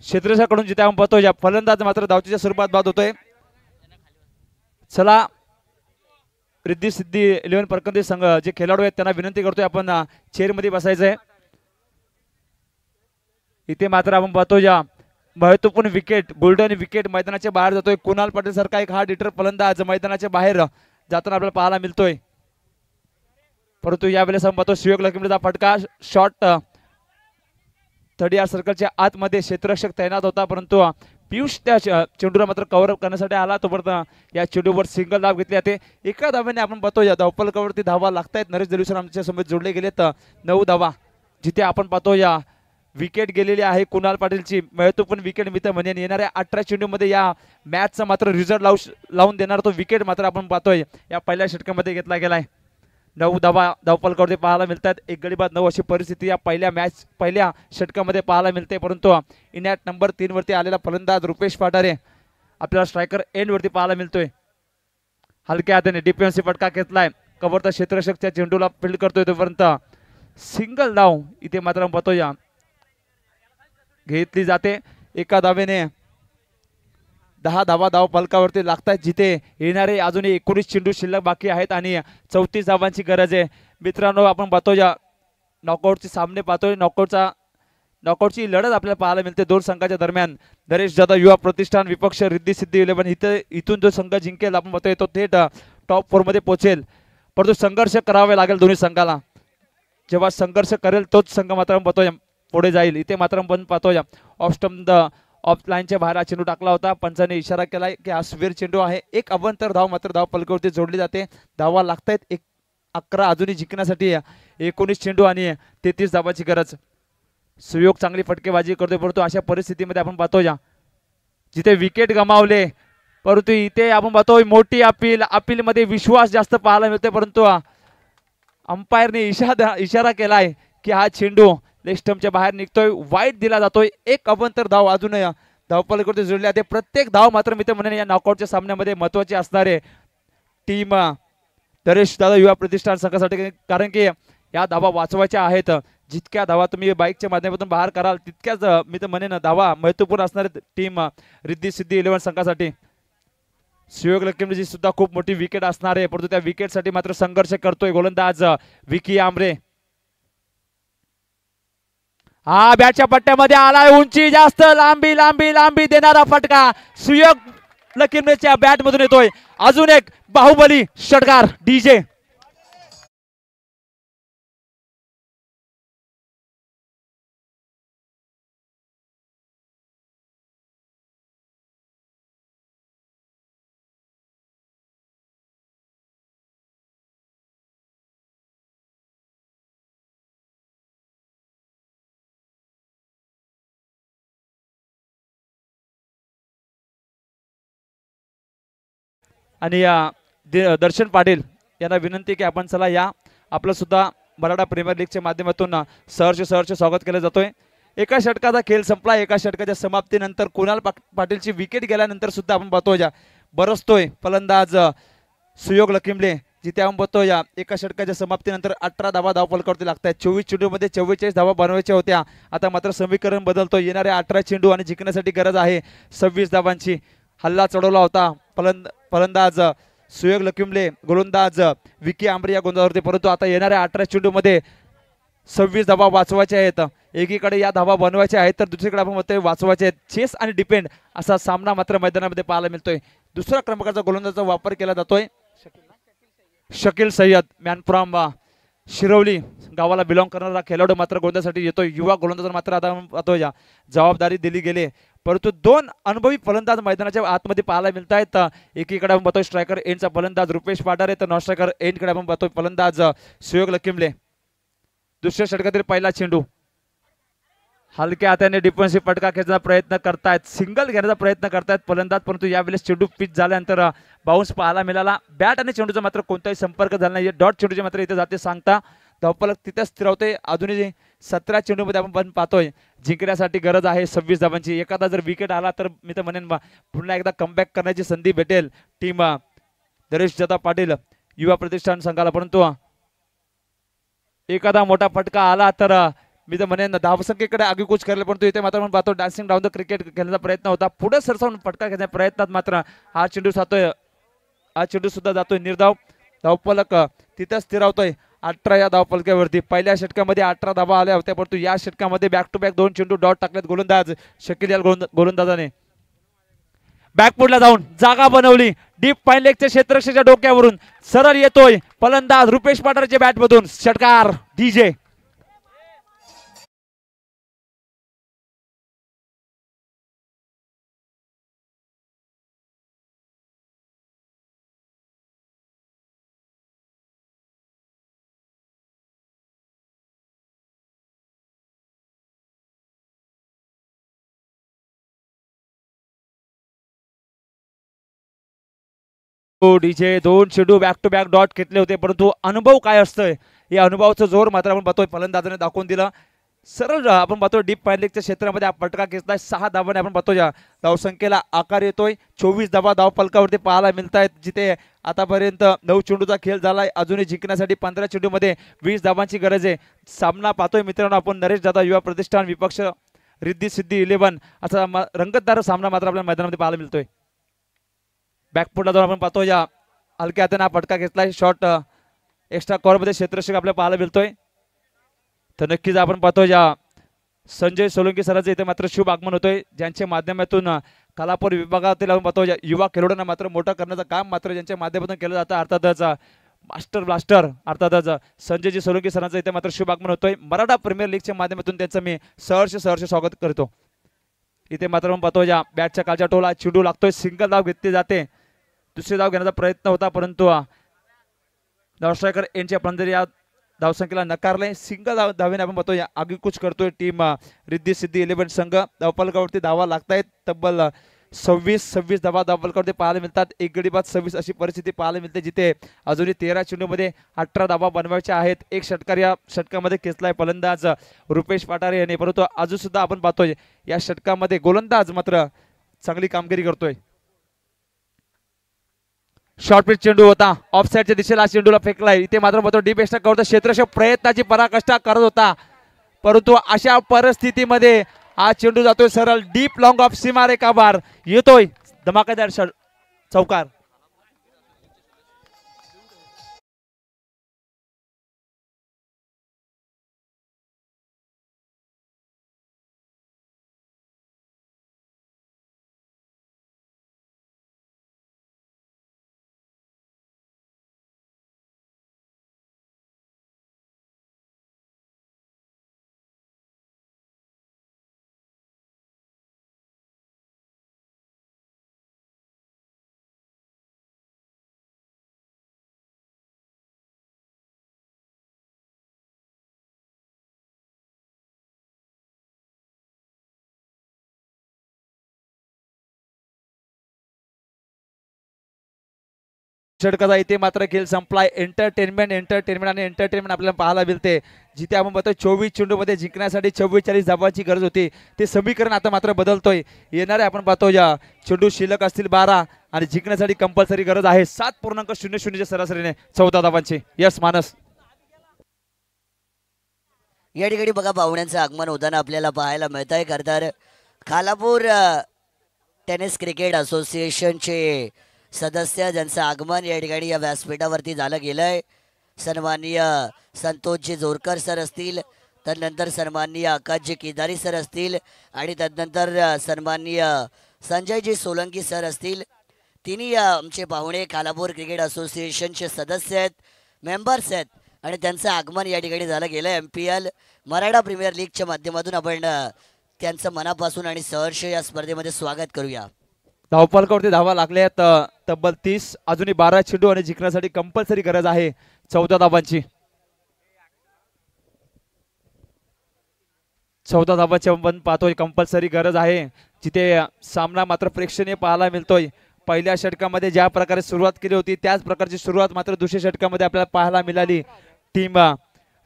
क्षेत्ररक्षकाकडून जिथे आपण पाहतो या फलंदाज मात्र धावचीच्या स्वरूपात बाद होतोय. चला रिद्धी सिद्धी 11 परकंदी संघ जे खेळाडू आहेत त्यांना विनंती करतोय आपण चेअर मध्ये बसायचंय. इथे मात्र आपण पाहतो या महत्वपूर्ण विकेट गोल्डन विकेट मैदानाच्या बाहेर जातोय. कुणाल पाटील सारखा एक हार्ड हिटर फलंदाज मैदानाच्या बाहेर जाताना आपल्याला पाहायला मिळतोय. परंतु यावेळेस आपण पाहतो सुयोग लक्ष्मीचा फटका शॉट 30 सर्कलच्या आतमध्ये क्षेत्ररक्षक तैनात होता, परंतु पियुष त्या चेंडूला मात्र कव्हर अप करण्यासाठी आला. तोपर्यंत या चेंडूवर सिंगल धाव घेतली जाते. एका धाव्याने आपण पाहतो या धावपलकावरती धावा लागतायत. नरेश दलुसर आमच्या समोर जोडले गेलेत 9 धावा. जिथे आपण पाहतो या विकेट गेलेली आहे कुणाल पाटीलची महत्वपूर्ण विकेट मित्र म्हणजे येणाऱ्या 18 चेंडूमध्ये या मॅचचा मात्र रिझल्ट लावून देणार तो विकेट मात्र आपण पाहतोय या पहिल्या षटकामध्ये घेतला गेलाय. 9 धावा धावपलकावरती पाहायला मिळतात. एक गडी बाद 9 अशी परिस्थिती या पहिल्या षटकामध्ये पाहायला मिळते. परंतु इनॅट नंबर 3 वरती आलेला फलंदाज रुपेश पाटारे आपल्याला स्ट्रायकर एंड वरती पाहायला मिळतोय. हलक्या हाताने डिफेन्सिव्ह फटका घेतलाय. कव्हरचा क्षेत्ररक्षकच्या चेंडूला फील्ड करतोय. तोपर्यंत सिंगल धाव इथे मात्र आपण पाहतोय घेतली जाते. एका धावेने 10 धावा धाव फलकावरती लागतात. जिथे येणारे अजूनही 19 चेंडू शिल्लक बाकी आहेत आणि 34 धावांची गरज आहे. मित्रांनो आपण पाहतोय नॉकआउटचे सामने पाहतोय. नॉकआउटची लढत आपल्याला पाहायला मिळते दोन संघाच्या दरम्यान. नरेश जाधव युवा प्रतिष्ठान विपक्ष रिद्धी सिद्धी 11 इथून जो संघ जिंकेल आपण पाहतोय तो थेट टॉप 4 मध्ये पोहोचेल. परंतु संघर्ष करावे लागेल दोन्ही संघाला. जेव्हा संघर्ष करेल तोच संघ मात्र आपण पाहतोय पुढे जाईल. इथे मात्र आपण पाहतोय ऑफ स्टंप ऑफ लाईनच्या बाहेर चेंडू टाकला होता. पंचाने इशारा केलाय की हा स्वीर चेंडू आहे. एक अवंतर धाव मात्र धाव फलकावरती जोडली जाते. धावा लागतायत 11 अजूनही जिंकण्यासाठी. 19 चेंडू आणि 33 धावाची गरज. सुयोग चांगली फटकेबाजी करतोय. परंतु अशा परिस्थितीमध्ये आपण पाहतोय जिथे विकेट गमावले परंतु इथे आपण पाहतोय मोठी अपील मध्ये विश्वास जास्त पाहायला मिळतोय. परंतु अंपायरने इशारा केलाय की हा चेंडू लेग स्टंपच्या बाहेर निघतोय. वाईट दिला जातोय. एक अवंतर धाव अजून धावपलकावरती जोडली जाते. प्रत्येक धाव मात्र मी तर म्हणेन या नॉकआउटच्या सामन्यामध्ये महत्वाची असणार आहे टीम नरेश दादा युवा प्रतिष्ठान संघासाठी. कारण की या धावा वाचवायच्या आहेत. जितक्या धावा तुम्ही बाईकच्या माध्यमातून बाहेर कराल तितक्याच मी तर म्हणेन धावा महत्वपूर्ण असणार टीम रिद्धी सिद्धी 11 संघासाठी. सुयोग लक्ष्मीची सुद्धा खूप मोठी विकेट असणार आहे. परंतु त्या विकेटसाठी मात्र संघर्ष करतोय गोलंदाज विकी आमरे. हा बॅटच्या पट्ट्यामध्ये आलाय. उंची जास्त लांबी देणारा फटका सुयोग लक्ष्मीच्या बॅट मधून येतोय. अजून एक बाहुबली षटकार डीजे. आणि दर्शन पाटील यांना विनंती की आपण चला या आपलं सुद्धा मराठा प्रीमियर लीगच्या माध्यमातून सहर्ष स्वागत केलं जातोय. एका षटकाचा खेळ संपला. एका षटकाच्या समाप्तीनंतर कुणाल पाटीलची विकेट गेल्यानंतर सुद्धा आपण पाहतोय बरसतोय फलंदाज सुयोग लकिमले. जिथे आपण पाहतोय एका षटकाच्या समाप्तीनंतर 18 धावा धावफलकावरती लागतात. 24 चेंडूमध्ये 44 धावा बनवायच्या होत्या. आता मात्र समीकरण बदलतोय. येणाऱ्या 18 चेंडू आणि जिंकण्यासाठी गरज आहे 26 धावांची. हल्ला चढवला होता फलंदाज सुयोग लकिमले, गोलंदाज विकी आंबरे या गोंधळावरती. परंतु आता येणाऱ्या 18 चेंडूमध्ये 26 धावा वाचवायच्या आहेत. एकीकडे या धावा बनवायच्या आहेत तर दुसरीकडे आपण म्हणतोय वाचवायचे आहेत. चेस आणि डिपेंड असा सामना मात्र मैदानामध्ये पाहायला मिळतोय. दुसऱ्या क्रमांकाचा गोलंदाजाचा वापर केला जातोय शकील सय्यद मॅन फ्रॉम शिरवली गावाला बिलॉंग करणारा खेळाडू मात्र गोलंदाजासाठी येतोय. युवा गोलंदाज मात्र आता पाहतोय जबाबदारी दिली गेली. परंतु 2 अनुभवी फलंदाज मैदानाच्या आतमध्ये पाहायला मिळत आहेत. एकीकडे आपण पाहतोय स्ट्रायकर एंडचा फलंदाज रुपेश पाटारे तर नॉन स्ट्रायकर एंडकडे आपण पाहतोय फलंदाज सुयोग लकिमले. दुसऱ्या षटकातील पहिला चेंडू हलक्या हाताने डिफेन्सिव्ह फटका खेळण्याचा प्रयत्न करतायत. सिंगल घेण्याचा प्रयत्न करतायत फलंदाज. परंतु यावेळेस चेंडू पिच झाल्यानंतर बाउन्स पाहायला मिळाला. बॅट आणि चेंडूचा मात्र कोणताही संपर्क झाला नाही. डॉट चेंडूचे मात्र इथे जाते सांगता धावफलक तिथेच स्थिरावते. अजूनही 17 चेंडूमध्ये आपण पाहतोय जिंकण्यासाठी गरज आहे 26 धावांची. एखादा जर विकेट आला तर मी तर म्हणेन पुन्हा एकदा कमबॅक करण्याची संधी भेटेल टीम नरेश जाधव पाटील युवा प्रतिष्ठान संघाला. परंतु एखादा मोठा फटका आला तर मी तर म्हणेन धावसंख्येकडे आगीकूच करायला, परंतु इथे मात्र आपण पाहतो डान्सिंग डाऊन द क्रिकेट खेळण्याचा प्रयत्न होता, पुढे सरसावून फटका खेळण्याच्या प्रयत्नात मात्र हा चेंडू सुद्धा जातोय निर्धाव. धावफलक तिथं स्थिरावतोय 18 या धावफलकावरती. पहिल्या षटकामध्ये 18 धावा आल्या होत्या, परंतु या षटकामध्ये बॅक टू बॅक 2 चेंडू डॉट टाकलेत गोलंदाज शकील याल गोलंदाजाने. बॅकफुटला जाऊन जागा बनवली, डीप फाईन लेगच्या क्षेत्ररक्षकाच्या डोक्यावरून सरळ येतोय फलंदाज रुपेश पाटरच्या बॅट मधून षटकार डीजे. डीजे 2 चेंडू बॅक टू बॅक डॉट घेतले होते, परंतु अनुभव काय असतोय या अनुभवाचा जोर मात्र आपण पाहतोय फलंदाजाने दाखवून दिला. सरळ आपण पाहतोय डीप फाईनलेगच्या क्षेत्रामध्ये फटका घेतलाय. 6 धावाने आपण पाहतोय धावसंख्येला आकार येतोय. 24 धावा धाव फलकावरती पाहायला मिळत आहेत, जिथे आतापर्यंत 9 चेंडूचा खेळ झालाय. अजूनही जिंकण्यासाठी 15 चेंडूमध्ये 20 धावांची गरज आहे. सामना पाहतोय मित्रांनो आपण नरेश दादा युवा प्रतिष्ठान विपक्ष रिद्धी सिद्धी 11 असा रंगतदार सामना मात्र आपल्या मैदानामध्ये पाहायला मिळतोय. बॅकफुटला जाऊन आपण पाहतो या हलक्या हाताने हा फटका घेतलाय. शॉट एक्स्ट्रा कव्हर मध्ये क्षेत्ररक्षक आपल्याला पाहायला मिळतोय. तर नक्कीच आपण पाहतो या संजय सोलंकी सरांचे इथे मात्र शुभ आगमन होतोय, ज्यांच्या माध्यमातून कालापूर विभागातील आपण पाहतो युवा खेळाडूंना मात्र मोठं करण्याचं काम मात्र ज्यांच्या माध्यमातून केलं जातं. अर्थातच मास्टर ब्लास्टर अर्थातच संजयजी सोलंकी सरांचं इथे मात्र शुभ आगमन होतोय. मराठा प्रीमियर लीगच्या माध्यमातून त्यांचं मी सहर्ष स्वागत करतो. इथे मात्र आपण पाहतो या बॅटच्या कालच्या टोला चेंडू लागतोय, सिंगल धाव घेतली जाते. दुसरी धाव घेण्याचा प्रयत्न होता, परंतु धावस्ट्रायकर यांच्या पंधरी या धावसंख्येला नकारले. सिंगल धावेने आपण पाहतो या आगीकूच करतोय टीम रिद्धी सिद्धी 11 संघ. धावफलकावरती धावा लागतायत, तब्बल 26 धावा धावफलकावरती पाहायला मिळतात. एक गडी बाद 26 अशी परिस्थिती पाहायला मिळते, जिथे अजूनही 13 चेंडूमध्ये 18 धावा बनवायच्या आहेत. एक षटकार या षटकामध्ये खेचलाय फलंदाज रुपेश पाटारे यांनी, परंतु अजून सुद्धा आपण पाहतोय या षटकामध्ये गोलंदाज मात्र चांगली कामगिरी करतोय. शॉर्ट पिच चेंडू होता, ऑफ साइडच्या दिशेला चेंडूला फेकलाय. इथे मात्र पाहतो डीप एक्स्ट्रा कव्हरचा क्षेत्ररक्षक प्रयत्नाची पराकाष्ठा करत होता, परंतु अशा परिस्थितीमध्ये हा चेंडू जातोय सरळ डीप लॉंग ऑफ सीमारेखाबाहेर येतोय. धमाकेदार चौकार. षटकाचा इथे मात्र खेळ संपलाय. एंटरटेनमेंट आणि एंटरटेनमेंट आपल्याला पाहायला मिळते, जिथे आपण बघतोय 24 चेंडूमध्ये जिंकण्यासाठी 44 धावांची गरज होती, ते समीकरण आता मात्र बदलतोय. येणारे आपण पाहतो या चेंडू शिल्लक असतील 12 आणि जिंकण्यासाठी कंपल्सरी गरज आहे 7.00 च्या सरासरीने 14 धावांची. यस मानस. या ठिकाणी बघा पाहुण्यांचं आगमन होताना आपल्याला पाहायला मिळत आहे. खरतर खालापूर टेनिस क्रिकेट असोसिएशनचे सदस्य ज्यांचं आगमन या ठिकाणी या व्यासपीठावरती झालं गेलंय. सन्माननीय संतोषजी जोरकर सर असतील, तदनंतर सन्माननीय आकाशजी केदारी सर असतील आणि तदनंतर सन्माननीय संजयजी सोलंकी सर असतील. तिन्ही आमचे पाहुणे खालापूर क्रिकेट असोसिएशनचे सदस्य आहेत, मेंबर्स आहेत आणि त्यांचं आगमन या ठिकाणी झालं गेलं. MPL मराठा प्रीमियर लीगच्या माध्यमातून आपण त्यांचं मनापासून आणि सहर्ष या स्पर्धेमध्ये स्वागत करूया. धावफलकावरती धावा लागल्यात तब्बल 30, अजूनही 12 चेंडू आणि जिंकण्यासाठी कंपल्सरी गरज आहे 14 धावांची. 14 धावांची आपण पाहतोय कंपल्सरी गरज आहे, जिथे सामना मात्र प्रेक्षणीय पाहायला मिळतोय. पहिल्या षटकामध्ये ज्या प्रकारे सुरुवात केली होती त्याच प्रकारची सुरुवात मात्र दुसऱ्या षटकामध्ये आपल्याला पाहायला मिळाली टीम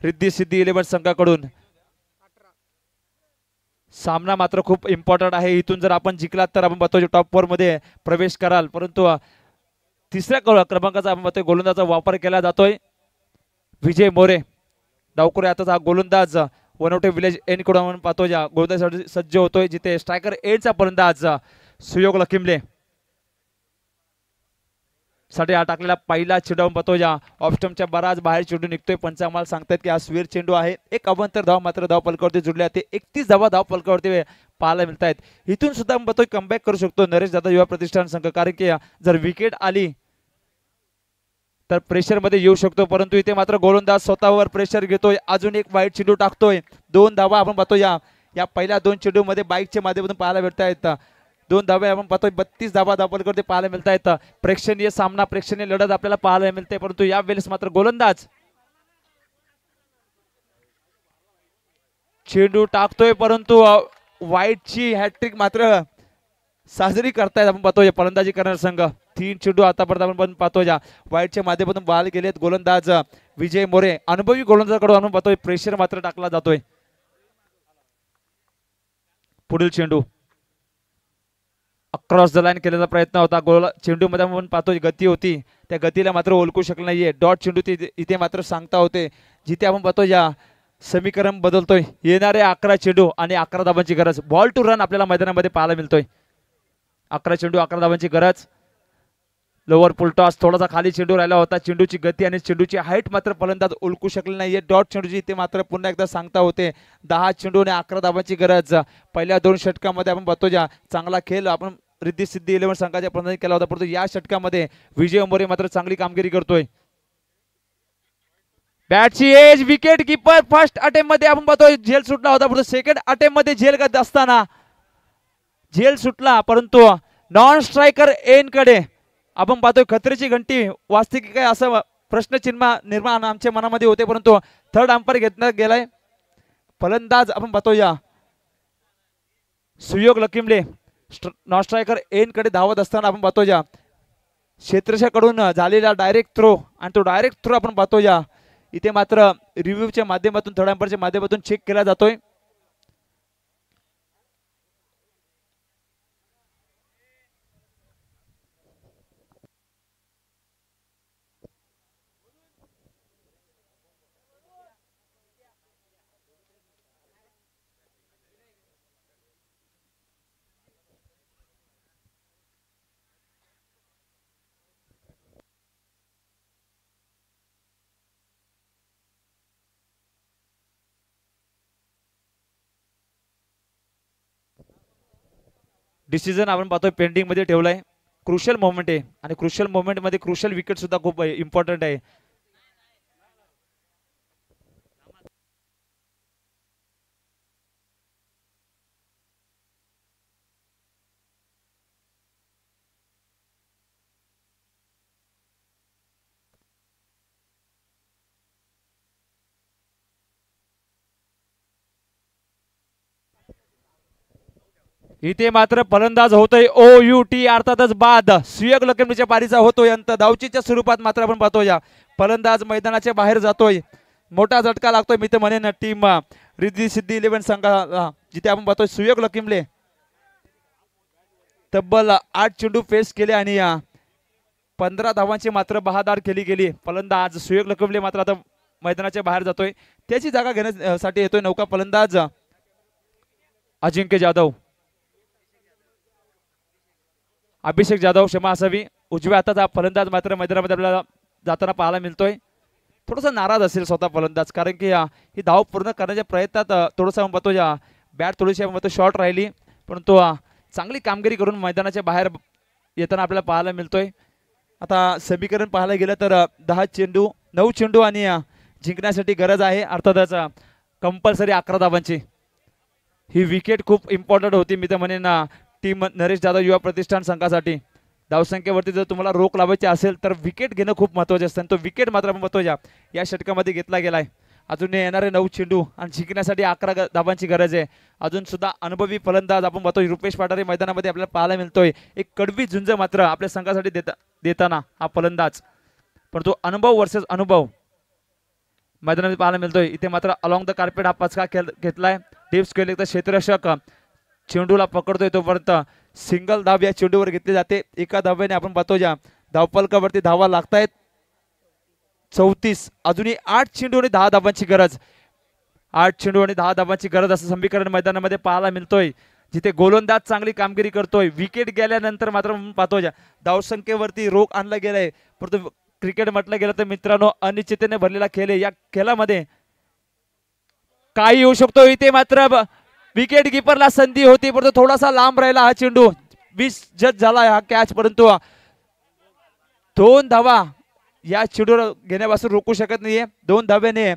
रिद्धी सिद्धी 11 संघाकडून. सामना मात्र खूप इम्पॉर्टंट आहे. इथून जर आपण जिंकलात तर आपण पाहतो टॉप 4 मध्ये प्रवेश कराल, परंतु तिसऱ्या क्रमांकाचा आपण पाहतोय गोलंदाजाचा वापर केला जातोय. विजय मोरे डावकुरे आता हा गोलंदाज वनवटे विलेज एन कडून आपण पाहतो या गोलंदाजीसाठी सज्ज होतोय, जिथे स्ट्रायकर एडचा फलंदाज सुयोग लकिमले साठी हा टाकलेला पहिला चेंडू आपण पाहतो या ऑफस्टमच्या बराच बाहेर चेंडू निघतोय. पंच आम्हाला सांगतात की हा स्वीर चेंडू आहे. एक अवंतर धाव मात्र धाव फलकावरती जुडले ते 31 धावा धाव फलकावरती पाहायला मिळत आहेत. इथून सुद्धा आपण पाहतोय कमबॅक करू शकतो नरेश दादा युवा प्रतिष्ठान संघ, कारण की जर विकेट आली तर प्रेशर मध्ये येऊ शकतो, परंतु इथे मात्र गोलंदाज स्वतःवर प्रेशर घेतोय. अजून एक वाईट चेंडू टाकतोय. 2 धावा आपण पाहतो या पहिल्या 2 चेंडू मध्ये बाईकच्या माध्यमातून पाहायला मिळत आहेत. 2 धावे आपण पाहतोय. 32 धावा धावफलकावरती पाहायला मिळत आहेत. प्रेक्षणीय सामना, प्रेक्षणीय लढत आपल्याला पाहायला मिळते, परंतु या वेळेस मात्र गोलंदाज चेंडू टाकतोय, परंतु वाईटची हॅट्रिक मात्र साजरी करतायत. आपण पाहतोय फलंदाजी करणारा संघ 3 चेंडू आतापर्यंत आपण पाहतोय वाईटच्या माध्यमातून बहाल गेलेत. गोलंदाज विजय मोरे अनुभवी गोलंदाजाकडून आपण पाहतोय प्रेशर मात्र टाकला जातोय. पुढील चेंडू अक्रॉस द लाईन केलेला प्रयत्न होता. चेंडू मध्ये आपण पाहतोय गती होती, त्या गतीला मात्र ओळखू शकलं नाहीये. डॉट चेंडू इथे मात्र सांगता होते, जिथे आपण पाहतोय या समीकरण बदलतोय. येणारे 11 चेंडू आणि 11 धावांची गरज. बॉल टू रन आपल्याला मैदानामध्ये पाहायला मिळतोय. 11 चेंडू 11 धावांची गरज. लोअर पुल टॉस, थोडासा खाली चेंडू राहिला होता. चेंडूची गती आणि चेंडूची हाईट मात्र फलंदाज ओळखू शकले नाहीये. डॉट चेंडूची इथे मात्र पुन्हा एकदा सांगता होते. 10 चेंडू आणि 11 धावांची गरज. पहिल्या 2 षटकामध्ये आपण पाहतो चांगला खेळ आपण रिद्धी सिद्धी 11 संघाच्या फलंदाजी केला होता, परंतु या षटकामध्ये विजय मोरे मात्र चांगली कामगिरी करतोय. बॅटची edge, wicket keeper first attempt मध्ये आपण पाहतोय झेल सुटला होता, परंतु सेकंड अटेम्प्ट मध्ये झेल करत असताना झेल सुटला, परंतु नॉन स्ट्रायकर एन कडे आपण पाहतोय खतरेची घंटी वाजते की काय असं प्रश्नचिन्ह निर्माण आमच्या मनामध्ये होते, परंतु थर्ड अंपायर घेतला गेलाय. फलंदाज आपण पाहतोय सुयोग लकिमले नॉन स्ट्रायकर एन कडे धावत असताना आपण पाहतोय क्षेत्रशाकडून झालेला डायरेक्ट थ्रो, आणि तो डायरेक्ट थ्रो आपण पाहतोय इथे मात्र रिव्ह्यूच्या माध्यमातून थर्ड अंपायरच्या माध्यमातून चेक केला जातोय. डिसिजन आपण पाहतोय पेंडिंग मध्ये ठेवलाय. क्रुशियल मोमेंट आहे, आणि क्रुशियल मोमेंट मध्ये क्रुशियल विकेट सुद्धा खूप इम्पॉर्टंट आहे. इथे मात्र फलंदाज होतोय OUT अर्थातच बाद. सुयोग लखनच्या पारीचा होतोय अंत. धावचीच्या स्वरूपात मात्र आपण पाहतोय फलंदाज मैदानाच्या बाहेर जातोय. मोठा झटका लागतोय मी तर म्हणेन टीम रिद्धी सिद्धी 11 संघाला, जिथे आपण पाहतोय सुयोग लखिमले तब्बल 8 चेंडू फेस केले आणि 15 धावांची मात्र बहादार केली गेली. फलंदाज सुयोग लखिमले मात्र आता मैदानाच्या बाहेर जातोय. त्याची जागा घेण्यासाठी येतोय नौका फलंदाज अजिंक्य जाधव, अभिषेक जाधव क्षमा असावी. उजव्या हाताचा फलंदाज मात्र मैदानामध्ये आपल्याला जाताना पाहायला मिळतोय. थोडासा नाराज असेल स्वतः फलंदाज, कारण की ही धाव पूर्ण करण्याच्या प्रयत्नात थोडंसं आपण पाहतो बॅट थोडीशी आपण शॉर्ट राहिली, परंतु चांगली कामगिरी करून मैदानाच्या बाहेर येताना आपल्याला पाहायला मिळतोय. आता समीकरण पाहायला गेलं तर 9 चेंडू आणि जिंकण्यासाठी गरज आहे अर्थातच कंपल्सरी 11 धावांची. ही विकेट खूप इम्पॉर्टंट होती मी तर म्हणेन टीम नरेश जाधव युवा प्रतिष्ठान संघासाठी. धावसंख्येवरती जर तुम्हाला रोख लावायची असेल तर विकेट घेणं खूप महत्त्वाचे असतं, तो विकेट मात्र आपण महत्त्वाच्या या षटकामध्ये घेतला गेलाय. अजून येणारे 9 चेंडू आणि जिंकण्यासाठी 11 धावांची गरज आहे. अजून सुद्धा अनुभवी फलंदाज आपण पाहतोय रुपेश पाठारे मैदानामध्ये आपल्याला पाहायला मिळतोय. एक कडवी झुंज मात्र आपल्या संघासाठी देताना हा फलंदाज, परंतु अनुभव वर्सेस अनुभव मैदानामध्ये पाहायला मिळतोय. इथे मात्र अलॉंग द कार्पेट हा पचका घेतलाय. टिप्स केले तर क्षेत्ररक्षक चेंडूला पकडतोय, तोपर्यंत सिंगल धाव या चेंडूवर घेतली जाते. एका धावेने आपण पाहतो धावफलकावरती धावा लागतायत 34. अजूनही 8 चेंडू आणि 10 धावांची गरज. 8 चेंडू आणि 10 धावांची गरज असं समीकरण मैदानामध्ये पाहायला मिळतोय, जिथे गोलंदाज चांगली कामगिरी करतोय. विकेट गेल्यानंतर मात्र पाहतोय धावसंख्येवरती रोख आणला गेलाय. परंतु क्रिकेट म्हटलं गेलं तर मित्रांनो अनिश्चिततेने भरलेला खेळ आहे. या खेळामध्ये काही येऊ शकतो. इथे मात्र विकेट किपरला संधी होती, परंतु थोडासा लांब राहिला हा चेंडू. 20 जज झाला हा कॅच, परंतु 2 धावा या चेंडूवर घेण्यापासून रोखू शकत नाहीये. 2 धाव्याने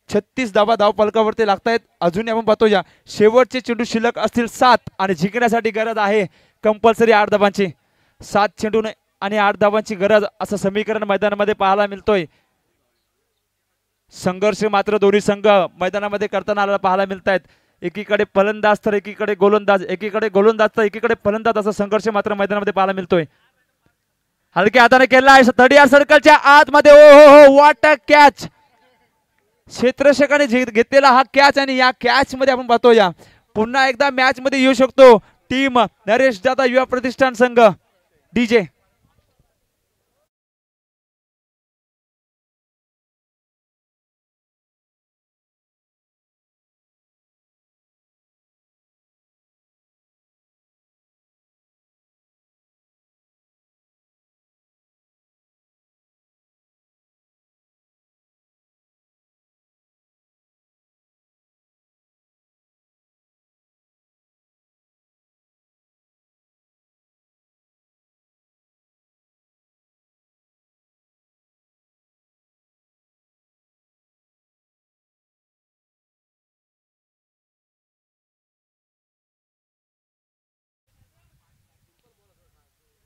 36 धावा धाव फलकावरती लागतायत. अजूनही आपण पाहतोय शेवटचे चेंडू शिल्लक असतील 7 आणि जिंकण्यासाठी गरज आहे कंपल्सरी 8 धावांची. 7 चेंडू आणि 8 धावांची गरज असं समीकरण मैदानामध्ये पाहायला मिळतोय. संघर्ष मात्र दोन्ही संघ मैदानामध्ये करताना पाहायला मिळत आहेत. एकीकडे फलंदाज तर एकीकडे गोलंदाज, एकीकडे गोलंदाज तर एकीकडे फलंदाज असा संघर्ष मात्र मैदानामध्ये पाहायला मिळतोय. हलक्या हाताने केला आहे 30 सर्कलच्या आतमध्ये. ओ हो हो, व्हॉट अ कॅच. क्षेत्ररक्षकाने घेतलेला हा कॅच आणि या कॅच मध्ये आपण पाहतोय पुन्हा एकदा मॅच मध्ये येऊ शकतो टीम नरेश दादा युवा प्रतिष्ठान संघ. डीजे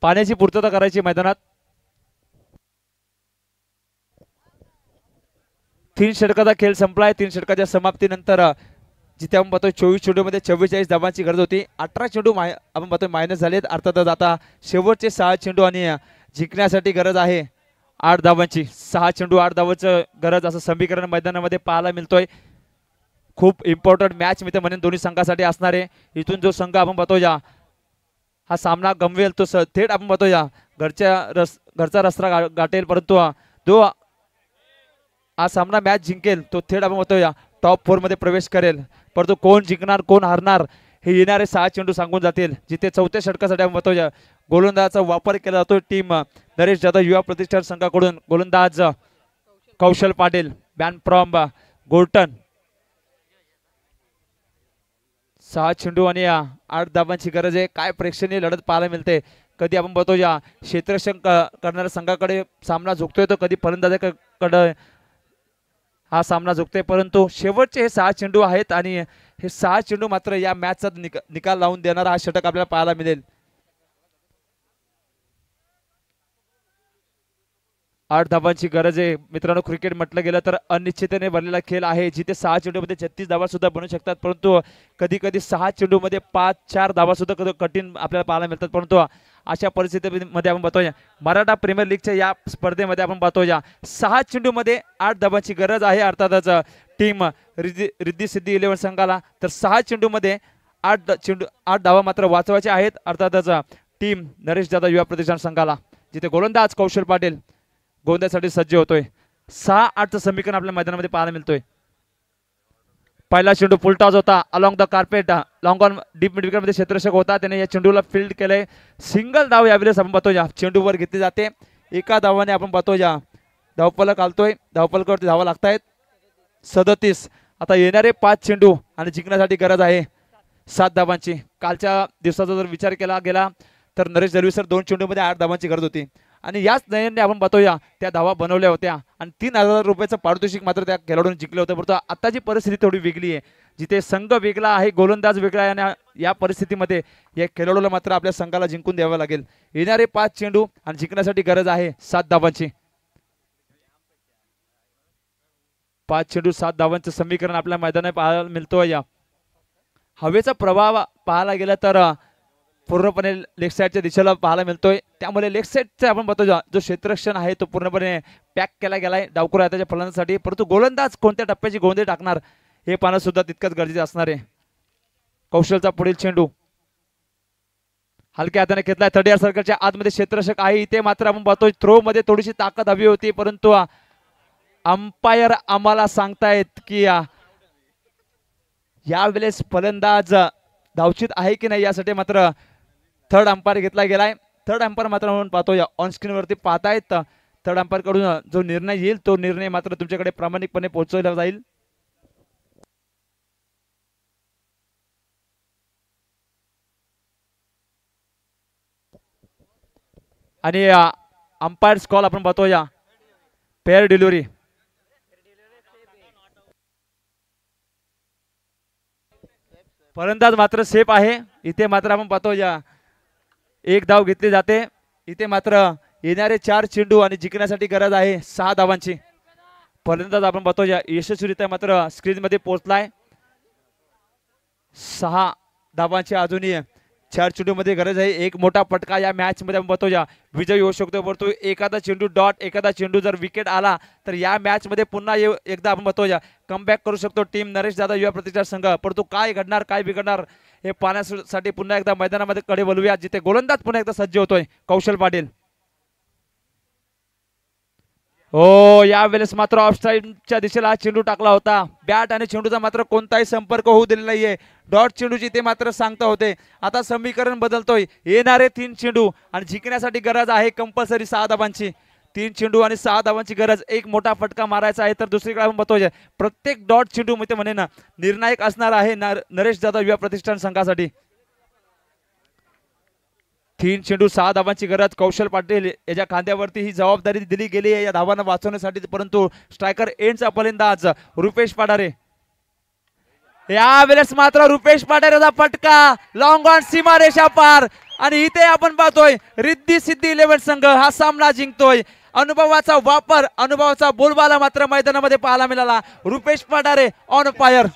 पाण्याची पूर्तता करायची मैदानात. 3 षटकाचा खेळ संपलाय. 3 षटकाच्या समाप्तीनंतर जिथे आपण पाहतोय 24 चेंडूमध्ये 44 धावांची गरज होती. 18 चेंडू आपण पाहतोय मायनस झालेत. अर्थातच आता शेवटचे 6 चेंडू आणि जिंकण्यासाठी गरज आहे 8 धावांची. 6 चेंडू 8 धावांचं गरज असं समीकरण मैदानामध्ये पाहायला मिळतोय. खूप इम्पॉर्टंट मॅच मी तर म्हणेन दोन्ही संघासाठी असणार आहे. इथून जो संघ आपण पाहतोय हा सामना गमवेल तो थेट आपण पाहतोय घरचा रस्ता गाठेल, परंतु जो हा सामना मॅच जिंकेल तो थेट आपण पाहतोय टॉप 4 मध्ये प्रवेश करेल. परंतु कोण जिंकणार कोण हारणार हे येणारे 6 चेंडू सांगून जातील. जिथे 4थ्या षटकासाठी आपण पाहतोय गोलंदाजाचा वापर केला जातो टीम नरेश दादा युवा प्रतिष्ठान संघाकडून. गोलंदाज कौशल पाटील, बॅन फ्रॉम गोर्टन. 6 चेंडू आणि 8 धावांची गरज आहे. काय प्रेक्षणीय लढत पाहायला मिळते. कधी आपण बघतो क्षेत्ररक्षण करणाऱ्या संघाकडे सामना झुकतोय तर कधी फलंदाजाकडे हा सामना झुकतोय. परंतु शेवटचे हे 6 चेंडू आहेत आणि हे 6 चेंडू मात्र या मॅचचा निकाल लावून देणारा हा षटक आपल्याला पाहायला मिळेल. 8 धावांची गरज आहे मित्रांनो. क्रिकेट म्हटलं गेलं तर अनिश्चिततेने भरलेला खेळ आहे, जिथे 6 चेंडूमध्ये 36 धावा सुद्धा बनू शकतात. परंतु कधी कधी 6 चेंडूमध्ये 5-4 धावा सुद्धा कठीण आपल्याला पाहायला मिळतात. परंतु अशा परिस्थितीमध्ये आपण पाहतोय मराठा प्रीमियर लीगच्या या स्पर्धेमध्ये आपण पाहतोय 6 चेंडूमध्ये 8 धावांची गरज आहे. अर्थातच टीम रिद्धी सिद्धी 11 संघाला तर 6 चेंडूमध्ये 8 धावा मात्र वाचवायचे आहेत. अर्थातच टीम नरेश दादा युवा प्रतिष्ठान संघाला, जिथे गोलंदाज कौशल पाटील गोंद्यासाठी सज्ज होतोय. 6-8चं समीकरण आपल्या मैदानामध्ये पाहायला मिळतोय. पहिला चेंडू फुलटॉस होता along the carpet. Long on deep mid विकेटमध्ये क्षेत्ररक्षक होता, त्याने या चेंडूला फील्ड केलंय. सिंगल धाव यावेळेस आपण पाहतोय चेंडूवर घेतली जाते. एका धावाने आपण पाहतोय धावफलक आलतोय. धावफलकावरती धावा लागतायत 37. आता येणारे 5 चेंडू आणि जिंकण्यासाठी गरज आहे 7 धावांची. कालच्या दिवसाचा जर विचार केला गेला तर नरेश दलवी सर 2 चेंडूमध्ये 8 धावांची गरज होती आणि याच नयनने आपण पाहतोय त्या धावा बनवल्या होत्या आणि 3,000 रुपयाचं पारितोषिक मात्र त्या खेळाडूने जिंकलं होतं. परंतु आताची परिस्थिती थोडी वेगळी आहे, जिथे संघ वेगळा आहे, गोलंदाज वेगळा आहे आणि या परिस्थितीमध्ये या खेळाडूला मात्र आपल्या संघाला जिंकून द्यावं लागेल. येणारे 5 चेंडू आणि जिंकण्यासाठी गरज आहे 7 धावांची. 5 चेंडू 7 धावांचं समीकरण आपल्या मैदानात पाहायला मिळतोय. हवेचा प्रभाव पाहायला गेला तर पूर्णपणे लेग साईडच्या दिशेला पाहायला मिळतोय. त्यामुळे लेग साईडचा आपण बघतो जो क्षेत्ररक्षण आहे तो पूर्णपणे पॅक केला गेलाय डावखुर हाताच्या फलंदाजासाठी. परंतु गोलंदाज कोणत्या टप्प्याची गोंधळी टाकणार हे पाहणं सुद्धा तितकंच गरजेचं असणार आहे. कौशलचा पुढील चेंडू हलक्या हाताने घेतलाय. 30 सर्कलच्या आतमध्ये क्षेत्ररक्षक आहे. इथे मात्र आपण पाहतोय थ्रो मध्ये थोडीशी ताकद हवी होती, परंतु अंपायर आम्हाला सांगतायत की यावेळेस फलंदाज धावचित आहे की नाही यासाठी मात्र थर्ड अंपायर घेतला गेलाय. थर्ड अंपायर मात्र म्हणून पाहतो या ऑन स्क्रीन वरती पाहतायत. थर्ड अंपायर कडून जो निर्णय येईल तो निर्णय मात्र तुमच्याकडे प्रामाणिकपणे पोहोचवला जाईल. आणि अंपायर्स कॉल आपण पाहतो या पेअर डिलिव्हरी. फलंदाज मात्र सेफ आहे. इथे मात्र आपण पाहतो या एक धाव घेतली जाते. इथे मात्र येणारे 4 चेंडू आणि जिंकण्यासाठी गरज आहे 6 धावांची. फलंदाज आपण पाहतो या यशस्वीरित्या मात्र स्क्रीन मध्ये पोहोचलाय. 6 धावांची अजूनही 4 चेंडू मध्ये गरज आहे. एक मोठा फटका या मॅच मध्ये आपण पाहतो या विजय होऊ शकतो. परंतु एखादा चेंडू डॉट एखादा चेंडू जर विकेट आला तर या मॅच मध्ये पुन्हा एकदा आपण पाहतो या कमबॅक करू शकतो टीम नरेश दादा युवा प्रतिष्ठान संघ. परंतु काय घडणार काय बिघडणार हे पाहण्यासाठी पुन्हा एकदा मैदानामध्ये कडे वळूया जिथे गोलंदाज पुन्हा एकदा सज्ज होतोय कौशल पाटील. हो यावेळेस मात्र ऑफसाईडच्या दिशेला हा चेंडू टाकला होता. बॅट आणि चेंडूचा मात्र कोणताही संपर्क होऊ दिलेला नाहीये. डॉट चेंडूची ते मात्र सांगता होते. आता समीकरण बदलतोय. येणारे 3 चेंडू आणि जिंकण्यासाठी गरज आहे कंपल्सरी 6 धावांची. 3 चेंडू आणि 6 धावांची गरज. एक मोठा फटका मारायचा आहे तर दुसरीकडे आपण बघतोय प्रत्येक डॉट चेंडू मध्ये म्हणे ना निर्णायक असणार आहे नरेश दादा युवा प्रतिष्ठान संघासाठी. 3 चेंडू 6 धावांची गरज. कौशल पाटील याच्या खांद्यावरती ही जबाबदारी दिली गेली आहे या धावांना वाचवण्यासाठी. परंतु स्ट्रायकर एंडचा फलंदाज रुपेश पाडारे. यावेळेस मात्र रुपेश पाडारेचा फटका लॉंग ऑन सीमा रेषा पार. आणि इथे आपण पाहतोय रिद्धी सिद्धी 11 संघ हा सामना जिंकतोय. अनुभवाचा वापर अनुभवाचा बोलबाला मात्र मैदानामध्ये पाहायला मिळाला. Rupesh Padare on fire.